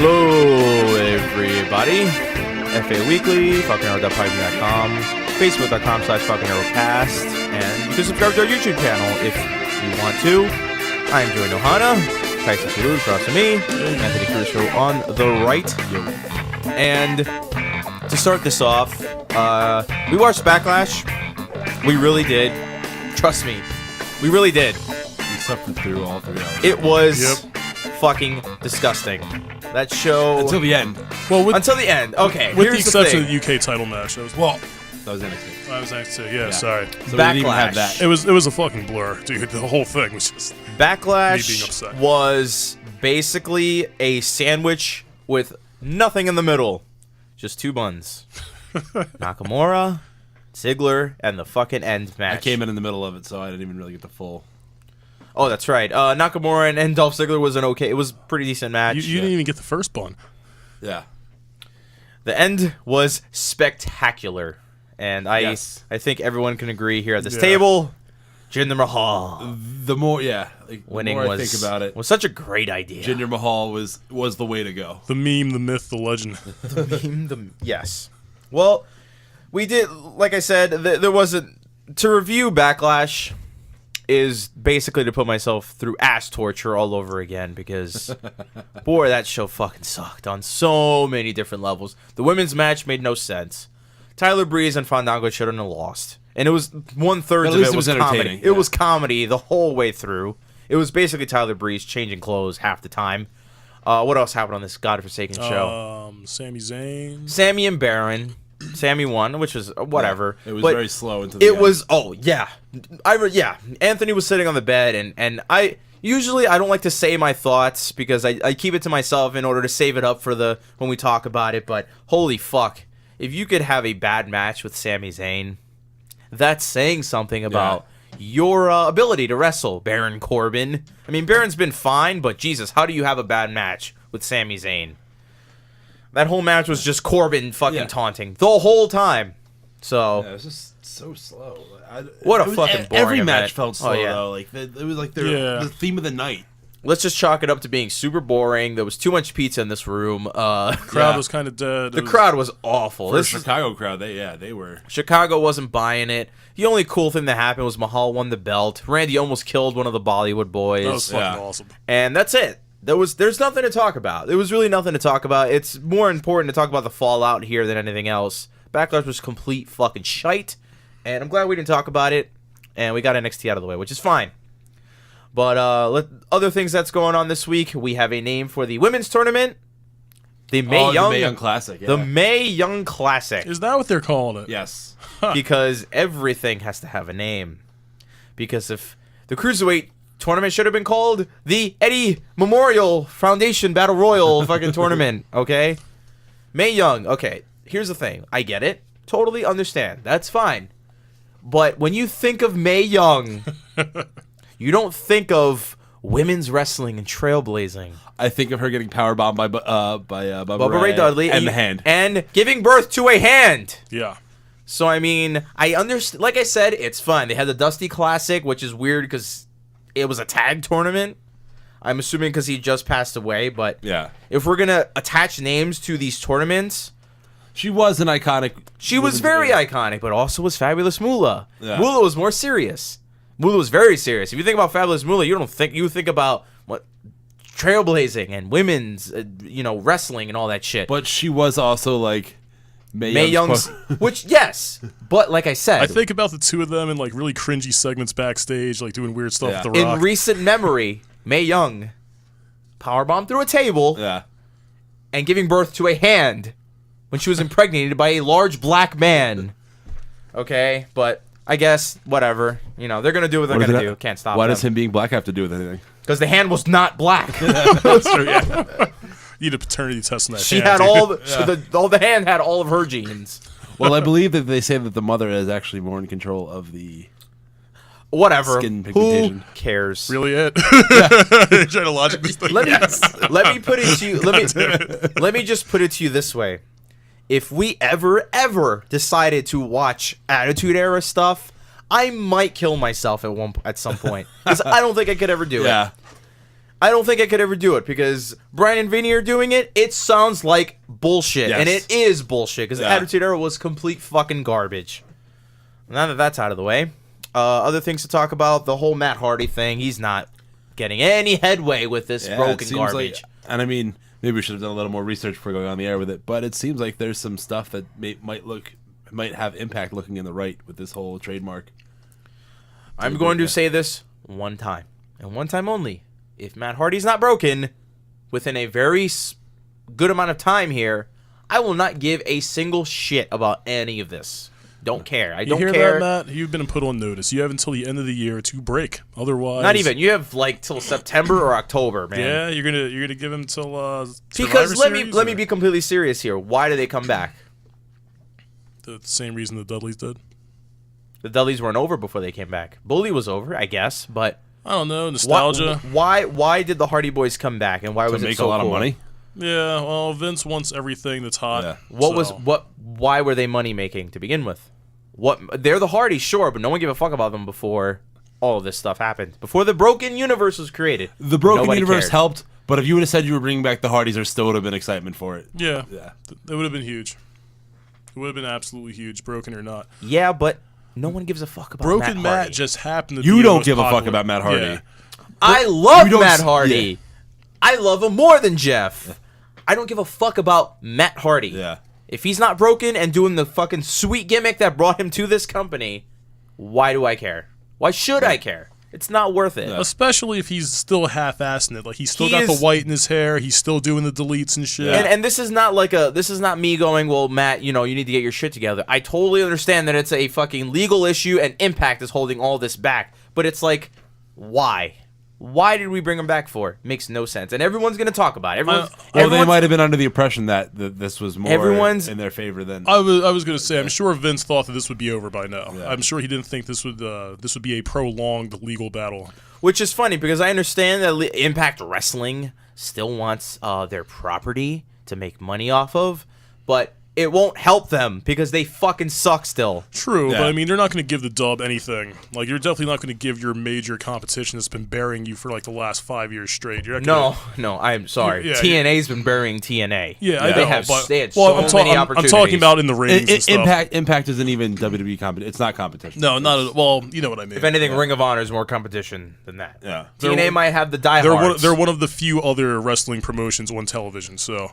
Hello, everybody. FAWeekly, FalconArrow.PodBean.com, Facebook.com/FalconArrowCast, and you can subscribe to our YouTube channel if you want to. I am Joey Nohana, Tyson Salud across from me, Anthony Caruso on the right. And to start this off, we watched Backlash. We really did. Trust me, we really did. We suffered through all 3 hours. It was fucking disgusting. That show until the end. Well, until the end. Okay. With the exception of the UK title match, that was that was NXT. I was NXT. Yeah, sorry. So we didn't even have that. It was a fucking blur, dude. The whole thing was just Backlash me being upset. was basically a sandwich with nothing in the middle, just 2 buns. Nakamura, Ziggler, and the fucking end match. I came in the middle of it, so I didn't even really get the full. Oh, that's right. Nakamura and Dolph Ziggler was an okay. It was a pretty decent match. You didn't even get the first bun. Yeah. The end was spectacular, and I think everyone can agree here at this table. Jinder Mahal. The more, winning the more I think about it, was such a great idea. Jinder Mahal was the way to go. The meme, the myth, the legend. Yes. Well, we did. Like I said, there wasn't to review Backlash. Is basically to put myself through ass torture all over again because, boy, that show fucking sucked on so many different levels. The women's match made no sense. Tyler Breeze and Fandango shouldn't have lost. And it was 1/3 of it was comedy. It was comedy the whole way through. It was basically Tyler Breeze changing clothes half the time. What else happened on this godforsaken show? Sami Zayn. Sammy and Baron. Sammy won, which was whatever. Yeah, it was very slow until the end. It was, Anthony was sitting on the bed, and I don't like to say my thoughts because I keep it to myself in order to save it up for when we talk about it, but holy fuck. If you could have a bad match with Sami Zayn, that's saying something about your ability to wrestle. Baron Corbin. I mean, Baron's been fine, but Jesus, how do you have a bad match with Sami Zayn? That whole match was just Corbin fucking taunting the whole time. So it was just so slow. What a fucking boring every match event. felt slow though. Like it was like the theme of the night. Let's just chalk it up to being super boring. There was too much pizza in this room. The crowd was kind of dead. The crowd was awful. For the Chicago crowd, they were. Chicago wasn't buying it. The only cool thing that happened was Mahal won the belt. Randy almost killed one of the Bollywood boys. That was fucking awesome. And that's it. There's nothing to talk about. There was really nothing to talk about. It's more important to talk about the fallout here than anything else. Backlash was complete fucking shite, and I'm glad we didn't talk about it, and we got NXT out of the way, which is fine. But other things that's going on this week, we have a name for the women's tournament, the Mae Young Classic. Yeah. The Mae Young Classic. Is that what they're calling it? Yes. Because everything has to have a name. Because if the Cruiserweight tournament should have been called the Eddie Memorial Foundation Battle Royal fucking tournament, okay? Mae Young, okay, here's the thing. I get it. Totally understand. That's fine. But when you think of Mae Young, you don't think of women's wrestling and trailblazing. I think of her getting powerbombed by Bubba Ray Dudley and the hand. And giving birth to a hand. Yeah. So, I mean, I understand. Like I said, it's fun. They had the Dusty Classic, which is weird because it was a tag tournament. I'm assuming because he just passed away. But if we're going to attach names to these tournaments. She was an iconic. She was very iconic, but also was Fabulous Moolah. Yeah. Moolah was more serious. Moolah was very serious. If you think about Fabulous Moolah, you think about what trailblazing and women's, wrestling and all that shit. But she was also like Mae Young's, which but like I said, I think about the two of them in like really cringy segments backstage, like doing weird stuff with The Rock. In recent memory, Mae Young powerbombed through a table, and giving birth to a hand when she was impregnated by a large black man. Okay, but I guess whatever. They're gonna do what they're gonna do. Can't stop. Why does him being black have to do with anything? Because the hand was not black. That's true. Yeah. You need a paternity test on that. She had the hand had all of her genes. Well, I believe that they say that the mother is actually more in control of the skin pigmentation. Who cares? Really, it? Trying to logic this thing. Let me put it to you. Let me just put it to you this way: if we ever decided to watch Attitude Era stuff, I might kill myself at some point because I don't think I could ever do it. I don't think I could ever do it because Bryan and Vinny are doing it. It sounds like bullshit, and it is bullshit because the Attitude Era was complete fucking garbage. Now that that's out of the way, other things to talk about: the whole Matt Hardy thing. He's not getting any headway with this broken garbage. And I mean, maybe we should have done a little more research before going on the air with it. But it seems like there's some stuff that might have impact looking in the right with this whole trademark. I'm going to say this one time, and one time only. If Matt Hardy's not broken within a very good amount of time here, I will not give a single shit about any of this. Don't care. I don't care. You hear that, Matt? You've been put on notice. You have until the end of the year to break. Otherwise, not even. You have like till September or October, man. Yeah, you're gonna give him till because let me be completely serious here. Why do they come back? The same reason the Dudleys did. The Dudleys weren't over before they came back. Bully was over, I guess, but I don't know, nostalgia. Why did the Hardy Boys come back, and why was it so cool? To make a lot of money? Yeah, well, Vince wants everything that's hot. Yeah. Why were they money making to begin with? They're the Hardys, sure, but no one gave a fuck about them before all of this stuff happened. Before the broken universe was created. The broken universe helped, but if you would have said you were bringing back the Hardys, there still would have been excitement for it. Yeah. It would have been huge. It would have been absolutely huge, broken or not. Yeah, but no one gives a fuck about Broken Matt Hardy. just happened to be You don't give popular. a fuck about Matt Hardy. Yeah. I love Matt Hardy. Yeah. I love him more than Jeff. I don't give a fuck about Matt Hardy. Yeah. If he's not broken and doing the fucking sweet gimmick that brought him to this company, why do I care? Why should I care? It's not worth it. Especially if he's still half-assing it. Like, he's still got the white in his hair. He's still doing the deletes and shit. And this is not like this is not me going, well, Matt, you need to get your shit together. I totally understand that it's a fucking legal issue and Impact is holding all this back. But it's like, why? Why did we bring him back for? Makes no sense. And everyone's going to talk about it. They might have been under the impression that this was more in their favor than... I was going to say, I'm sure Vince thought that this would be over by now. Yeah. I'm sure he didn't think this would be a prolonged legal battle. Which is funny, because I understand that Impact Wrestling still wants their property to make money off of, but it won't help them because they fucking suck still. True, but I mean, they're not going to give the dub anything. Like, you're definitely not going to give your major competition that's been burying you for like the last 5 years straight. You're not No, I'm sorry. TNA's been burying TNA. Yeah, I know, they had so many opportunities. I'm talking about in the ratings and stuff. Impact isn't even WWE competition. It's not competition. No, not at all. Well, you know what I mean. If anything, Ring of Honor is more competition than that. Yeah. TNA might have the diehards. They're one of the few other wrestling promotions on television, so...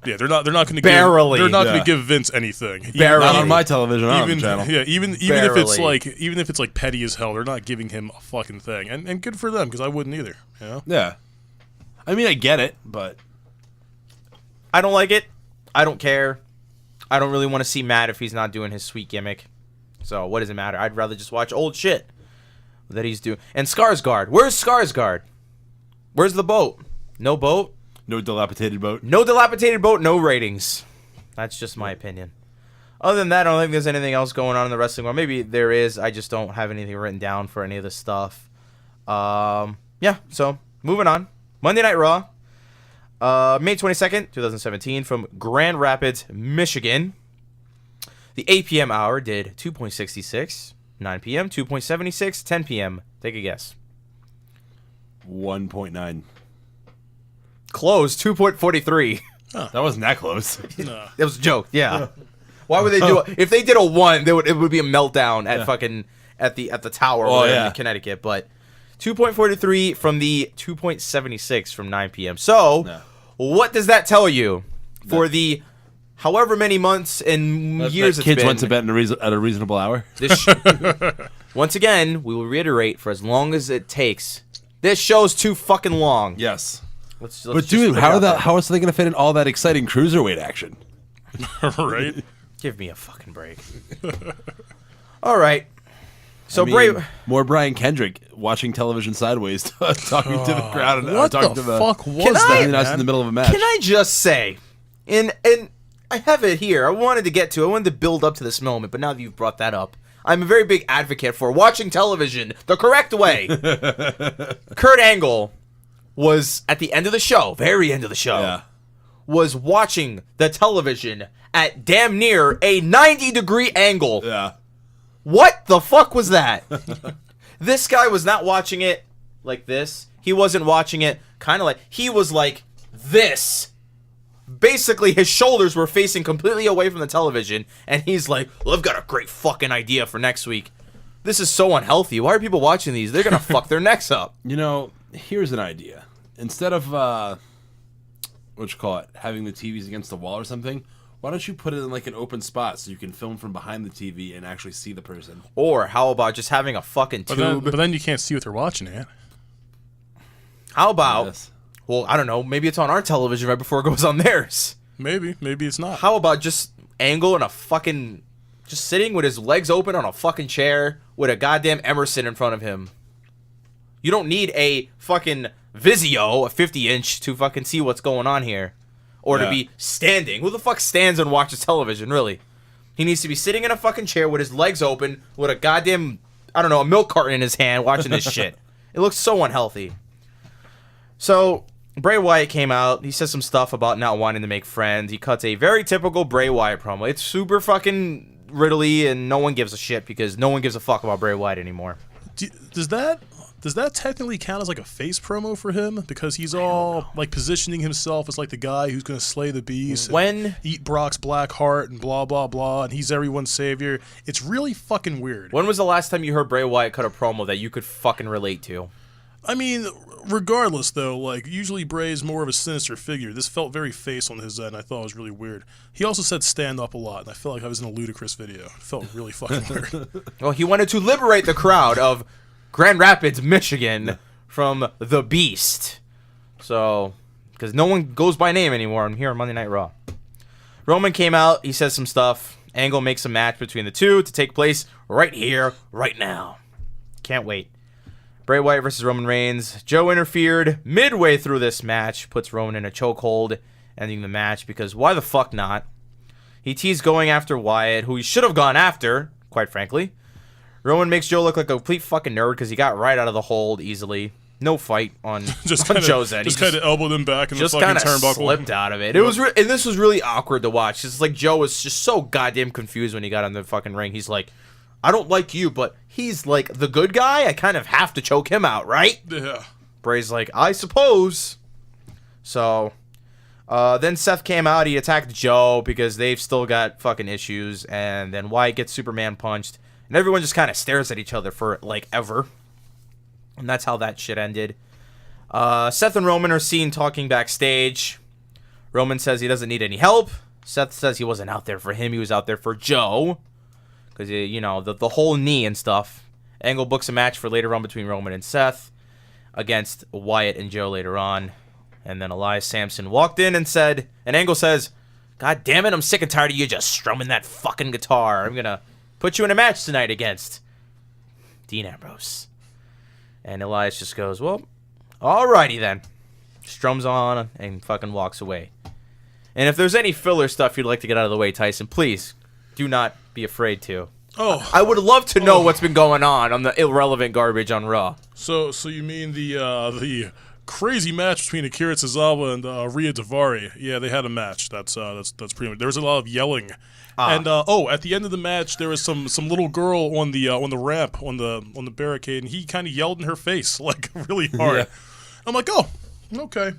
Yeah, they're not going to give Vince anything. Not on my television, on the channel. Yeah, even if it's like petty as hell, they're not giving him a fucking thing. And good for them, because I wouldn't either. You know? Yeah. I mean, I get it, but I don't like it. I don't care. I don't really want to see Matt if he's not doing his sweet gimmick. So what does it matter? I'd rather just watch old shit that he's doing. And Skarsgård. Where's Skarsgård? Where's the boat? No boat? No dilapidated boat. No dilapidated boat, no ratings. That's just my opinion. Other than that, I don't think there's anything else going on in the wrestling world. Maybe there is. I just don't have anything written down for any of this stuff. Yeah, so moving on. Monday Night Raw. May 22nd, 2017, from Grand Rapids, Michigan. The 8 p.m. hour did 2.66. 9 p.m., 2.76. 10 p.m. Take a guess. 1.9. Close, 2.43. Huh. That wasn't that close. No. It was a joke, yeah. Why would they do it? If they did a 1, it would be a meltdown at fucking at the tower in Connecticut. But 2.43 from the 2.76 from 9 p.m. So, what does that tell you for the however many months and years it's been? Kids went to bed at a reasonable hour. Once again, we will reiterate for as long as it takes. This show's too fucking long. Yes. Let's but dude, how are they going to fit in all that exciting cruiserweight action? Right? Give me a fucking break. All right. So more Brian Kendrick watching television sideways, talking to the crowd and what talking the to fuck was that? In the middle of a match. Can I just say, and I have it here. I wanted to build up to this moment, but now that you've brought that up, I'm a very big advocate for watching television the correct way. Kurt Angle was at the end of the show, very end of the show, was watching the television at damn near a 90-degree angle. Yeah. What the fuck was that? This guy was not watching it like this. He wasn't watching it kind of like... He was like this. Basically, his shoulders were facing completely away from the television, and he's like, well, I've got a great fucking idea for next week. This is so unhealthy. Why are people watching these? They're going to fuck their necks up. You know, here's an idea. Instead of, having the TVs against the wall or something, why don't you put it in like an open spot so you can film from behind the TV and actually see the person? Or how about just having a fucking tube? But then you can't see what they're watching, Ant. How about... Yes. Well, I don't know. Maybe it's on our television right before it goes on theirs. Maybe it's not. How about just Angle in a fucking... Just sitting with his legs open on a fucking chair with a goddamn Emerson in front of him. You don't need a fucking Vizio, a 50-inch, to fucking see what's going on here. Or to be standing. Who the fuck stands and watches television, really? He needs to be sitting in a fucking chair with his legs open with a goddamn, I don't know, a milk carton in his hand watching this shit. It looks so unhealthy. So, Bray Wyatt came out. He says some stuff about not wanting to make friends. He cuts a very typical Bray Wyatt promo. It's super fucking riddly, and no one gives a shit because no one gives a fuck about Bray Wyatt anymore. Does that technically count as like a face promo for him? Because he's all like positioning himself as like the guy who's going to slay the beast, and eat Brock's black heart, and blah blah blah, and he's everyone's savior. It's really fucking weird. When was the last time you heard Bray Wyatt cut a promo that you could fucking relate to? I mean, regardless, though, like, usually Bray's more of a sinister figure. This felt very face on his end. I thought it was really weird. He also said stand up a lot, and I felt like I was in a Ludacris video. It felt really fucking weird. Well, he wanted to liberate the crowd of Grand Rapids, Michigan from the Beast. So, because no one goes by name anymore here on Monday Night Raw. Roman came out. He says some stuff. Angle makes a match between the two to take place right here, right now. Can't wait. Bray Wyatt versus Roman Reigns. Joe interfered midway through this match, puts Roman in a chokehold, ending the match because why the fuck not? He teased going after Wyatt, who he should have gone after, quite frankly. Roman makes Joe look like a complete fucking nerd because he got right out of the hold easily. No fight on, Joe's end. Just kind of elbowed him back in the fucking turnbuckle. Just kind of slipped out of it. It was and this was really awkward to watch. It's like Joe was just so goddamn confused when he got on the fucking ring. He's like, I don't like you, but he's like the good guy. I kind of have to choke him out, right? Yeah. Bray's like, I suppose. So, then Seth came out. He attacked Joe because they've still got fucking issues. And then Wyatt gets Superman punched. And everyone just kind of stares at each other for, like, ever. And that's how that shit ended. Seth and Roman are seen talking backstage. Roman says he doesn't need any help. Seth says he wasn't out there for him. He was out there for Joe. Because, you know, the whole knee and stuff. Angle books a match for later on between Roman and Seth against Wyatt and Joe later on. And then Elias Samson walked in and said, and Angle says, God damn it, I'm sick and tired of you just strumming that fucking guitar. I'm going to put you in a match tonight against Dean Ambrose. And Elias just goes, well, alrighty then. Strums on and fucking walks away. And if there's any filler stuff you'd like to get out of the way, Tyson, please do not be afraid to. Oh, I would love to know what's been going on the irrelevant garbage on Raw. So you mean the crazy match between Akira Tozawa and Rhea Daivari? Yeah, they had a match. That's pretty much. There was a lot of yelling, and at the end of the match, there was some little girl on the ramp on the barricade, and he kind of yelled in her face like really hard. Yeah. I'm like, oh, okay.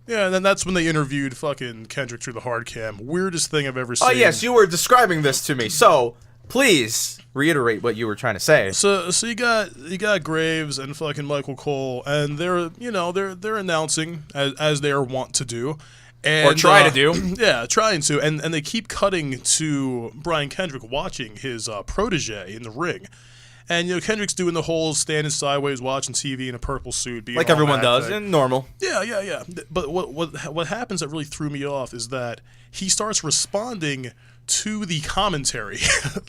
Yeah, and then that's when they interviewed fucking Kendrick through the hard cam. Weirdest thing I've ever seen. Oh, yes, you were describing this to me. So, please reiterate what you were trying to say. So you got Graves and fucking Michael Cole, and they're announcing as they are wont to do. And, or try to do. Yeah, trying to. And they keep cutting to Brian Kendrick watching his protege in the ring. And, Kendrick's doing the whole standing sideways watching TV in a purple suit. Being like everyone does, and normal. Yeah. But what happens that really threw me off is that he starts responding to the commentary,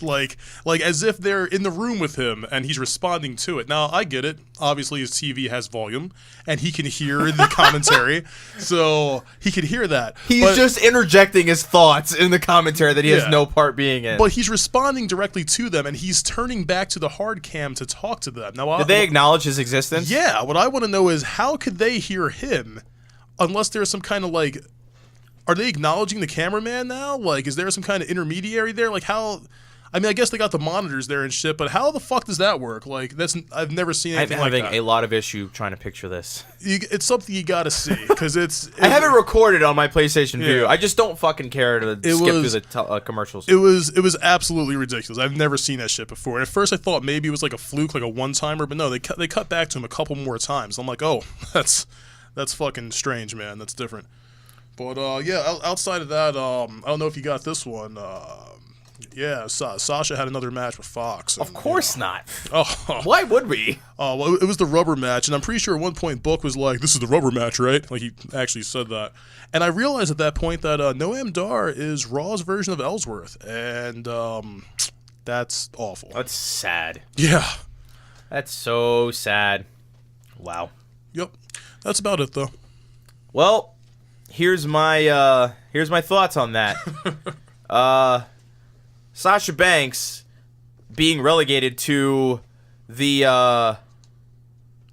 like as if they're in the room with him and he's responding to it. Now, I get it. Obviously, his TV has volume and he can hear the commentary, so he can hear that. He's just interjecting his thoughts in the commentary that he has no part being in. But he's responding directly to them and he's turning back to the hard cam to talk to them. Now, did they acknowledge his existence? Yeah. What I want to know is how could they hear him unless there's some kind of like... Are they acknowledging the cameraman now? Like, is there some kind of intermediary there? Like, how... I mean, I guess they got the monitors there and shit, but how the fuck does that work? Like, I've never seen I'm anything like having that. a lot of issue trying to picture this. It's something you gotta see, because I have it recorded on my PlayStation View. Yeah. I just don't fucking care to skip through the commercials. It was absolutely ridiculous. I've never seen that shit before. And at first I thought maybe it was like a fluke, like a one-timer, but no, they cut back to him a couple more times. I'm like, oh, that's fucking strange, man. That's different. But yeah, outside of that, I don't know if you got this one. Yeah, Sasha had another match with Fox. And, of course not. Oh, Why would we? well, it was the rubber match, and I'm pretty sure at one point Book was like, "This is the rubber match, right?" Like he actually said that, and I realized at that point that Noam Dar is Raw's version of Ellsworth, and that's awful. That's sad. Yeah. That's so sad. Wow. Yep. That's about it, though. Well, here's my thoughts on that. Sasha Banks being relegated to the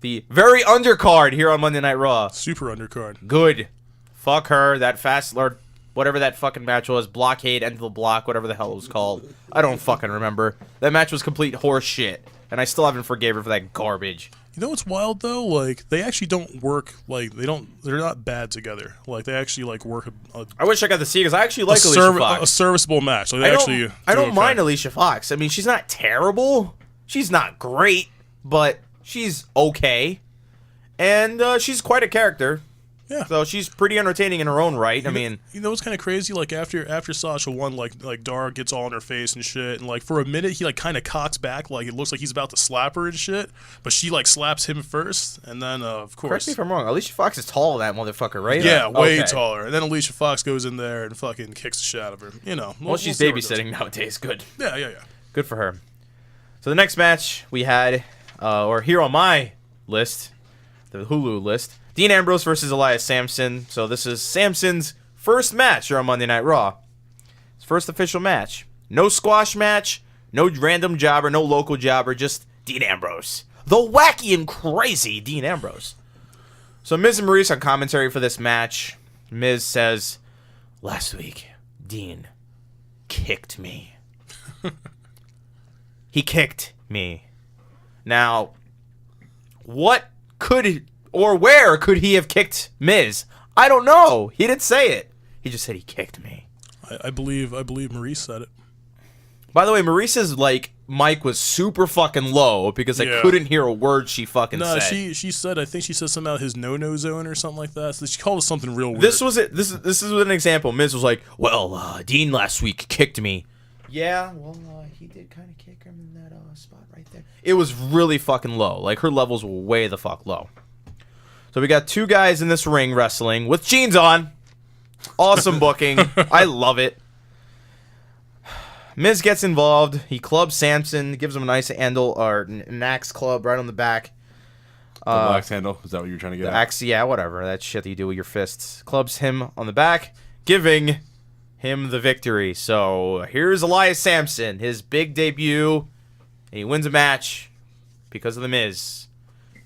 very undercard here on Monday Night Raw. Super undercard. Good. Fuck her. That fast Lord, whatever that fucking match was, blockade, end of the block, whatever the hell it was called. I don't fucking remember. That match was complete horse shit, and I still haven't forgave her for that garbage. You know what's wild though? Like they actually don't work. Like they're not bad together. Like they actually like work. I wish I got to see because I actually like Alicia Fox. A serviceable match. Like, I don't mind Alicia Fox. I mean, she's not terrible. She's not great, but she's okay, and she's quite a character. Yeah. So she's pretty entertaining in her own right. I mean, you know what's kind of crazy? Like after Sasha won, like Dar gets all in her face and shit, and like for a minute he like kind of cocks back, like it looks like he's about to slap her and shit, but she like slaps him first, and then of course. Correct me if I'm wrong. Alicia Fox is tall, that motherfucker, right? Yeah, way Okay. taller. And then Alicia Fox goes in there and fucking kicks the shit out of her. You know. Well, she's see what it does. babysitting nowadays. Good. Yeah. Good for her. So the next match we had, or here on my list, the Hulu list, Dean Ambrose versus Elias Sampson. So this is Sampson's first match here on Monday Night Raw. His first official match. No squash match, no random jobber, no local jobber, just Dean Ambrose. The wacky and crazy Dean Ambrose. So Miz and Maurice on commentary for this match. Miz says, "Last week, Dean kicked me." He kicked me. Now, what could or where could he have kicked Miz? I don't know. He didn't say it. He just said he kicked me. I believe Maurice said it. By the way, Maurice's mic was super fucking low because I couldn't hear a word she fucking said. No, she said, I think she said something about his no-no zone or something like that. So she called it something real weird. This was it. This is an example. Miz was like, "Well, Dean last week kicked me." Yeah, well, he did kind of kick him in that spot right there. It was really fucking low. Like her levels were way the fuck low. So we got two guys in this ring wrestling with jeans on. Awesome booking. I love it. Miz gets involved. He clubs Sampson, gives him a nice handle or an axe club right on the back. The axe handle? Is that what you're trying to get The at? axe, yeah, whatever. That shit that you do with your fists. Clubs him on the back, giving him the victory. So here's Elias Sampson, his big debut. And he wins a match because of the Miz.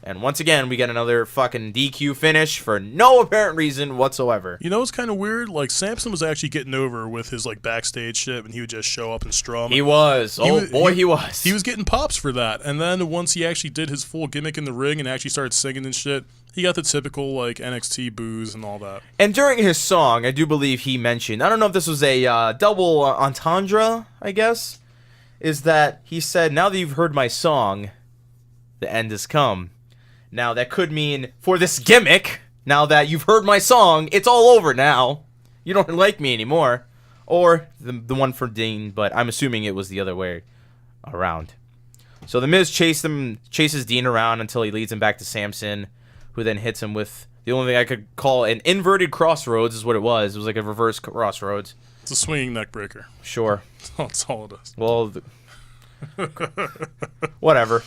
And once again, we get another fucking DQ finish for no apparent reason whatsoever. You know what's kind of weird? Like, Sampson was actually getting over with his, like, backstage shit, and he would just show up and strum. He was. He was. He was getting pops for that. And then once he actually did his full gimmick in the ring and actually started singing and shit, he got the typical, like, NXT boos and all that. And during his song, I do believe he mentioned, I don't know if this was a double entendre, I guess, is that he said, "Now that you've heard my song, the end has come." Now, that could mean, for this gimmick, now that you've heard my song, it's all over now. You don't like me anymore. Or the one for Dean, but I'm assuming it was the other way around. So the Miz chases Dean around until he leads him back to Sampson, who then hits him with the only thing I could call an inverted crossroads is what it was. It was like a reverse crossroads. It's a swinging neck breaker. Sure. That's all it is. Well, whatever.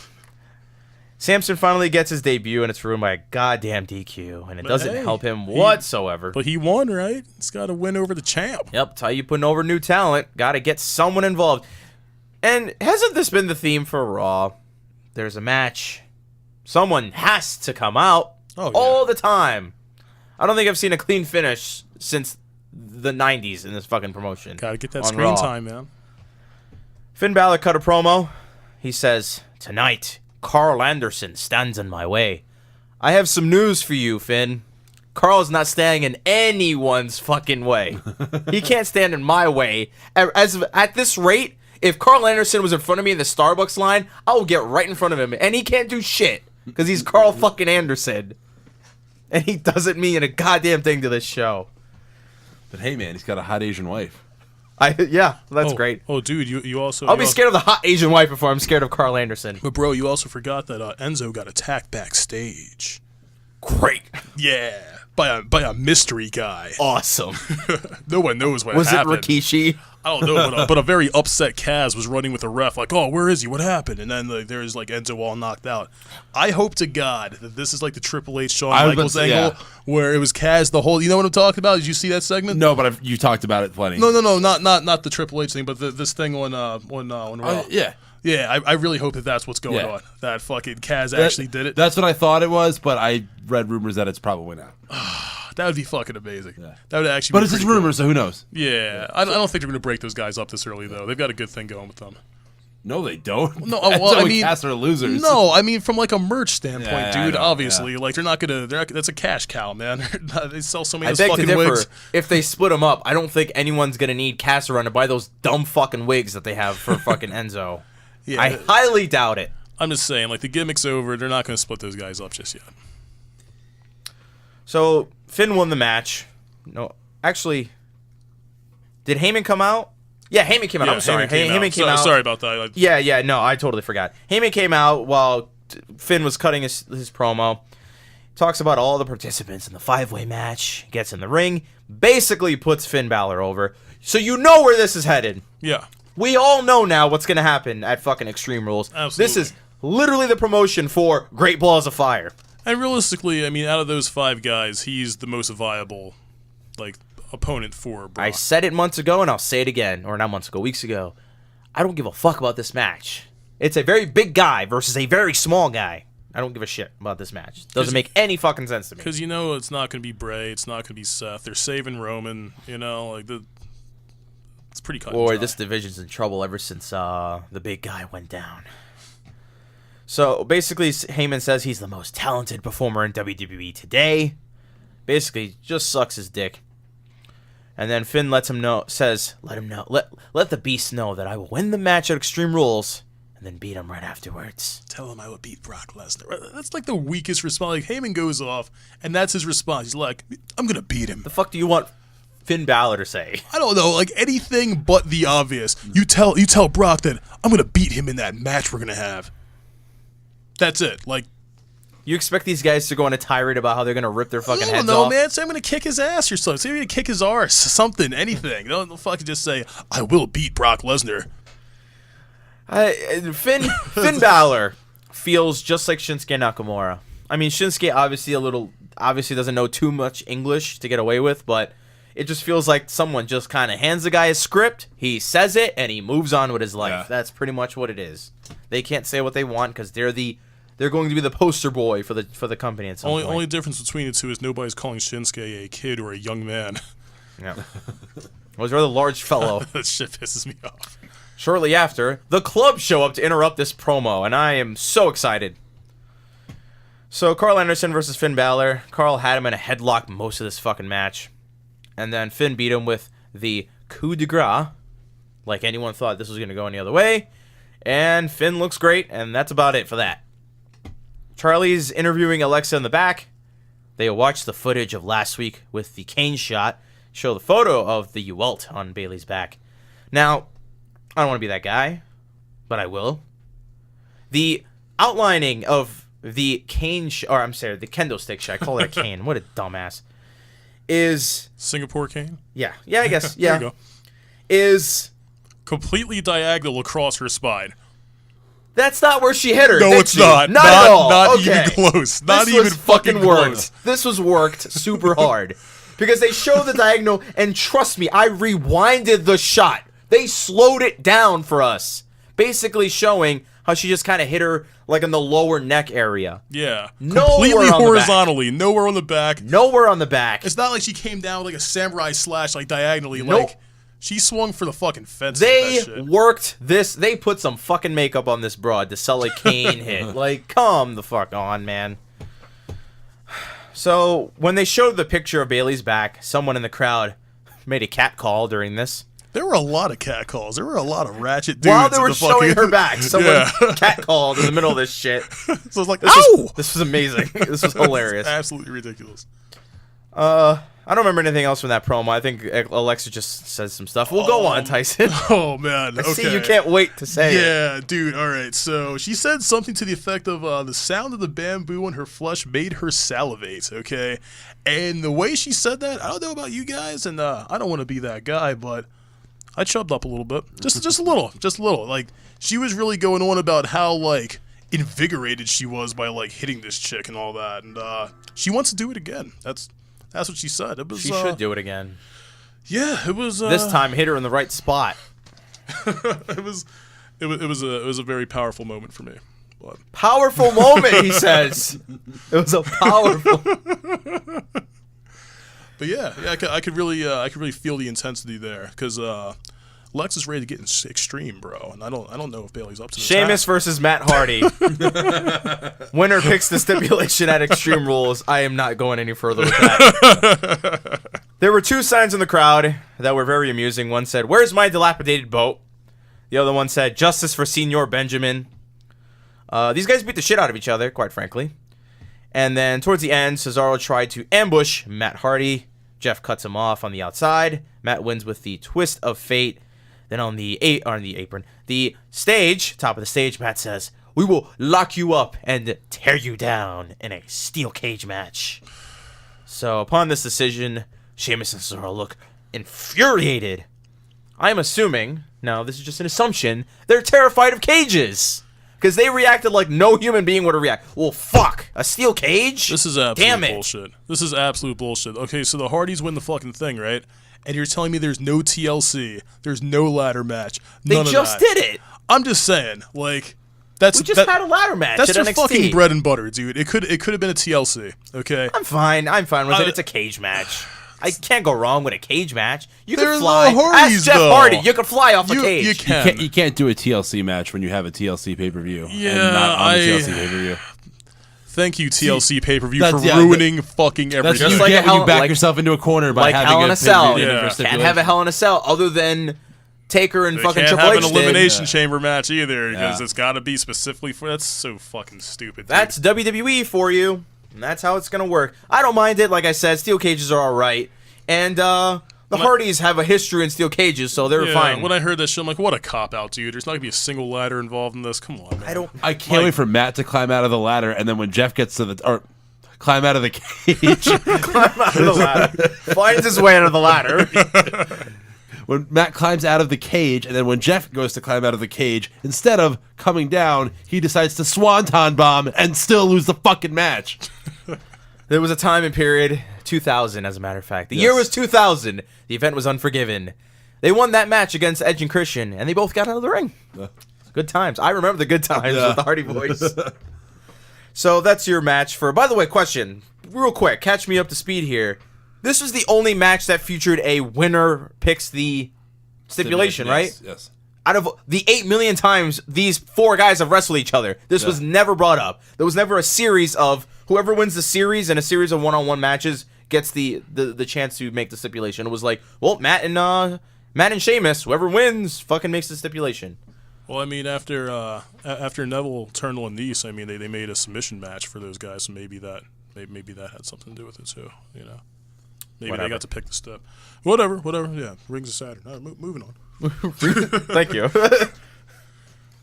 Samson finally gets his debut, and it's ruined by a goddamn DQ, and it doesn't help him whatsoever. But he won, right? He's got to win over the champ. Yep, that's how you putting over new talent. Got to get someone involved. And hasn't this been the theme for Raw? There's a match. Someone has to come out all the time. I don't think I've seen a clean finish since the 90s in this fucking promotion. Got to get that on screen Raw. time, man. Finn Balor cut a promo. He says, "Tonight, Carl Anderson stands in my way. I have some news for you, Finn. Carl's not standing in anyone's fucking way. He can't stand in my way. At this rate, if Carl Anderson was in front of me in the Starbucks line, I will get right in front of him, and he can't do shit because he's Carl fucking Anderson, and he doesn't mean a goddamn thing to this show." But hey, man, he's got a hot Asian wife. That's great. Oh, dude, you also... I'll be scared of the hot Asian wife before I'm scared of Carl Anderson. But, bro, you also forgot that Enzo got attacked backstage. Great. Yeah, by a mystery guy. Awesome. No one knows what Was it happened. Rikishi? I don't know, but a very upset Kaz was running with the ref, like, "Oh, where is he? What happened?" And then there's like Enzo all knocked out. I hope to God that this is like the Triple H Shawn Michaels angle, where it was Kaz the whole. You know what I'm talking about? Did you see that segment? No, but you talked about it plenty. No, not the Triple H thing, but this thing on Raw. Yeah, I really hope that that's what's going on. That fucking Kaz actually did it. That's what I thought it was, but I read rumors that it's probably not. That would be fucking amazing. Yeah. That would actually. But be it's just cool. rumors, so who knows? Yeah, I don't think they're going to break those guys up this early though. They've got a good thing going with them. No, they don't. No, well, I mean, Cass are losers. No, I mean from like a merch standpoint, Yeah, dude. I know, Obviously, like they're not gonna. That's a cash cow, man. They sell so many I of those beg to fucking differ. wigs. If they split them up, I don't think anyone's gonna need Cass to buy those dumb fucking wigs that they have for fucking Enzo. Yeah, I highly doubt it. I'm just saying, like the gimmick's over. They're not gonna split those guys up just yet. So Finn won the match. No, actually, did Heyman come out? Yeah, Heyman came out. Yeah, I'm sorry. Heyman came out. Sorry about that. Yeah, no, I totally forgot. Heyman came out while Finn was cutting his promo. Talks about all the participants in the 5-way match. Gets in the ring. Basically puts Finn Balor over. So you know where this is headed. Yeah. We all know now what's going to happen at fucking Extreme Rules. Absolutely. This is literally the promotion for Great Balls of Fire. And realistically, I mean, out of those 5 guys, he's the most viable, like, opponent for Brock. I said it months ago, and I'll say it again. Or not months ago, weeks ago. I don't give a fuck about this match. It's a very big guy versus a very small guy. I don't give a shit about this match. Doesn't make any fucking sense to me. Because you know it's not going to be Bray. It's not going to be Seth. They're saving Roman. You know, like, it's pretty cut and dry. This division's in trouble ever since the big guy went down. So basically, Heyman says he's the most talented performer in WWE today. Basically, just sucks his dick. And then Finn let him know, let the Beast know that I will win the match at Extreme Rules, and then beat him right afterwards. Tell him I will beat Brock Lesnar. That's like the weakest response. Like Heyman goes off, and that's his response. He's like, "I'm gonna beat him." The fuck do you want Finn Balor to say? I don't know, like anything but the obvious. You tell Brock that I'm gonna beat him in that match we're gonna have. That's it. Like, you expect these guys to go on a tirade about how they're gonna rip their fucking heads off? I don't know, man. Say I'm gonna kick his ass or something. Say I'm gonna kick his arse. Something, anything. Don't fucking just say I will beat Brock Lesnar. Finn Balor feels just like Shinsuke Nakamura. I mean, Shinsuke obviously doesn't know too much English to get away with, but it just feels like someone just kind of hands the guy a script, he says it, and he moves on with his life. Yeah. That's pretty much what it is. They can't say what they want because they're going to be the poster boy for the company at some point. Only difference between the two is nobody's calling Shinsuke a kid or a young man. Yeah. Was a rather large fellow. That shit pisses me off. Shortly after, the club show up to interrupt this promo, and I am so excited. So, Carl Anderson versus Finn Balor. Carl had him in a headlock most of this fucking match. And then Finn beat him with the coup de grace, like anyone thought this was going to go any other way. And Finn looks great, and that's about it for that. Charlie's interviewing Alexa in the back. They watch the footage of last week with the cane shot, show the photo of the welt on Bayley's back. Now, I don't want to be that guy, but I will. The outlining of the the kendo stick shot, I call it a cane. What a dumbass. Is Singapore cane? Yeah, I guess. Yeah. There you go. Is completely diagonal across her spine. That's not where she hit her. No, it's not. Not at all. Not Okay. even close. Not This even was fucking worked. close. This was worked super hard. Because they show the diagonal, and trust me, I rewinded the shot. They slowed it down for us. Basically showing how she just kind of hit her like in the lower neck area. Yeah. Nowhere completely on the horizontally. Nowhere on the back. Nowhere on the back. It's not like she came down with like a samurai slash like diagonally. Nope. Like She swung for the fucking fence. They with that shit. worked this. They put some fucking makeup on this broad to sell a Kane hit. Like, come the fuck on, man. So, when they showed the picture of Bayley's back, someone in the crowd made a cat call during this. There were a lot of cat calls. There were a lot of ratchet dudes. While they were showing fucking... her back, someone cat called in the middle of this shit. So it's like, This was amazing. This was hilarious. Absolutely ridiculous. I don't remember anything else from that promo. I think Alexa just says some stuff. We'll go on, Tyson. Oh, man. I Okay. see you can't wait to say it. Yeah, dude. All right. So she said something to the effect of the sound of the bamboo on her flesh made her salivate, okay? And the way she said that, I don't know about you guys, and I don't want to be that guy, but I chubbed up a little bit. Just a little. Just a little. Like, she was really going on about how, like, invigorated she was by, like, hitting this chick and all that. And she wants to do it again. That's what she said. It was, She should do it again. Yeah, it was. This time, hit her in the right spot. it was a very powerful moment for me. But. Powerful moment, he says. It was a powerful. But yeah, I could really feel the intensity there because Lex is ready to get extreme, bro, and I don't know if Bayley's up to this. Sheamus versus Matt Hardy. Winner picks the stipulation at Extreme Rules. I am not going any further with that. There were two signs in the crowd that were very amusing. One said, "Where's my dilapidated boat?" The other one said, "Justice for Senor Benjamin." These guys beat the shit out of each other, quite frankly. And then towards the end, Cesaro tried to ambush Matt Hardy. Jeff cuts him off on the outside. Matt wins with the twist of fate. Then on the apron, the stage, top of the stage, Matt says, "We will lock you up and tear you down in a steel cage match." So upon this decision, Sheamus and Cesaro look infuriated. I'm assuming, now this is just an assumption, they're terrified of cages. Because they reacted like no human being would have reacted. Well, fuck. A steel cage? This is absolute bullshit. This is absolute bullshit. Okay, so the Hardys win the fucking thing, right? And you're telling me there's no TLC, there's no ladder match. They just did it. I'm just saying, like, we just had a ladder match. That's at your NXT. fucking bread and butter, dude. It could have been a TLC, okay? I'm fine with it. It's a cage match. I can't go wrong with a cage match. You can There's fly. no Hardys, Ask Jeff though. Hardy. You can fly off a cage. You can. You can't do a TLC match when you have a TLC pay-per-view. Yeah, and not on the TLC pay-per-view. Thank you, TLC pay-per-view, for that's- ruining fucking That's everything. just you like get a when you Hell- back like- yourself into a corner by like having Hell in a a Cell. pay-per-view Yeah. for Can't have a Hell in a Cell other than Taker and They fucking can't Triple have H an did. elimination chamber match either because Yeah. it's got to be specifically for. That's so fucking stupid. Dude. That's WWE for you. And that's how it's going to work. I don't mind it. Like I said, steel cages are all right. And the Hardys have a history in steel cages, so they're fine. When I heard that shit, I'm like, what a cop out, dude. There's not gonna be a single ladder involved in this. Come on, man. I can't wait for Matt to climb out of the ladder, and then when Jeff gets to climb out of the cage. Climb out of the ladder. Finds his way out of the ladder. When Matt climbs out of the cage, and then when Jeff goes to climb out of the cage, instead of coming down, he decides to swanton bomb and still lose the fucking match. There was a time and period, 2000 as a matter of fact. The year was 2000. The event was Unforgiven. They won that match against Edge and Christian, and they both got out of the ring. Good times. I remember the good times with the Hardy Boys. So that's your match for... By the way, question. Real quick. Catch me up to speed here. This was the only match that featured a winner picks the stipulation, right? Yes. Out of the 8 million times these four guys have wrestled each other, this was never brought up. There was never a series of whoever wins the series and a series of one-on-one matches gets the chance to make the stipulation. It was like, well, Matt and Sheamus, whoever wins fucking makes the stipulation. Well, I mean, after Neville turned on Nice, I mean, they made a submission match for those guys, so maybe that had something to do with it too. You know, maybe they got to pick the step. Whatever. Yeah, rings of Saturn. All right, moving on. Thank you.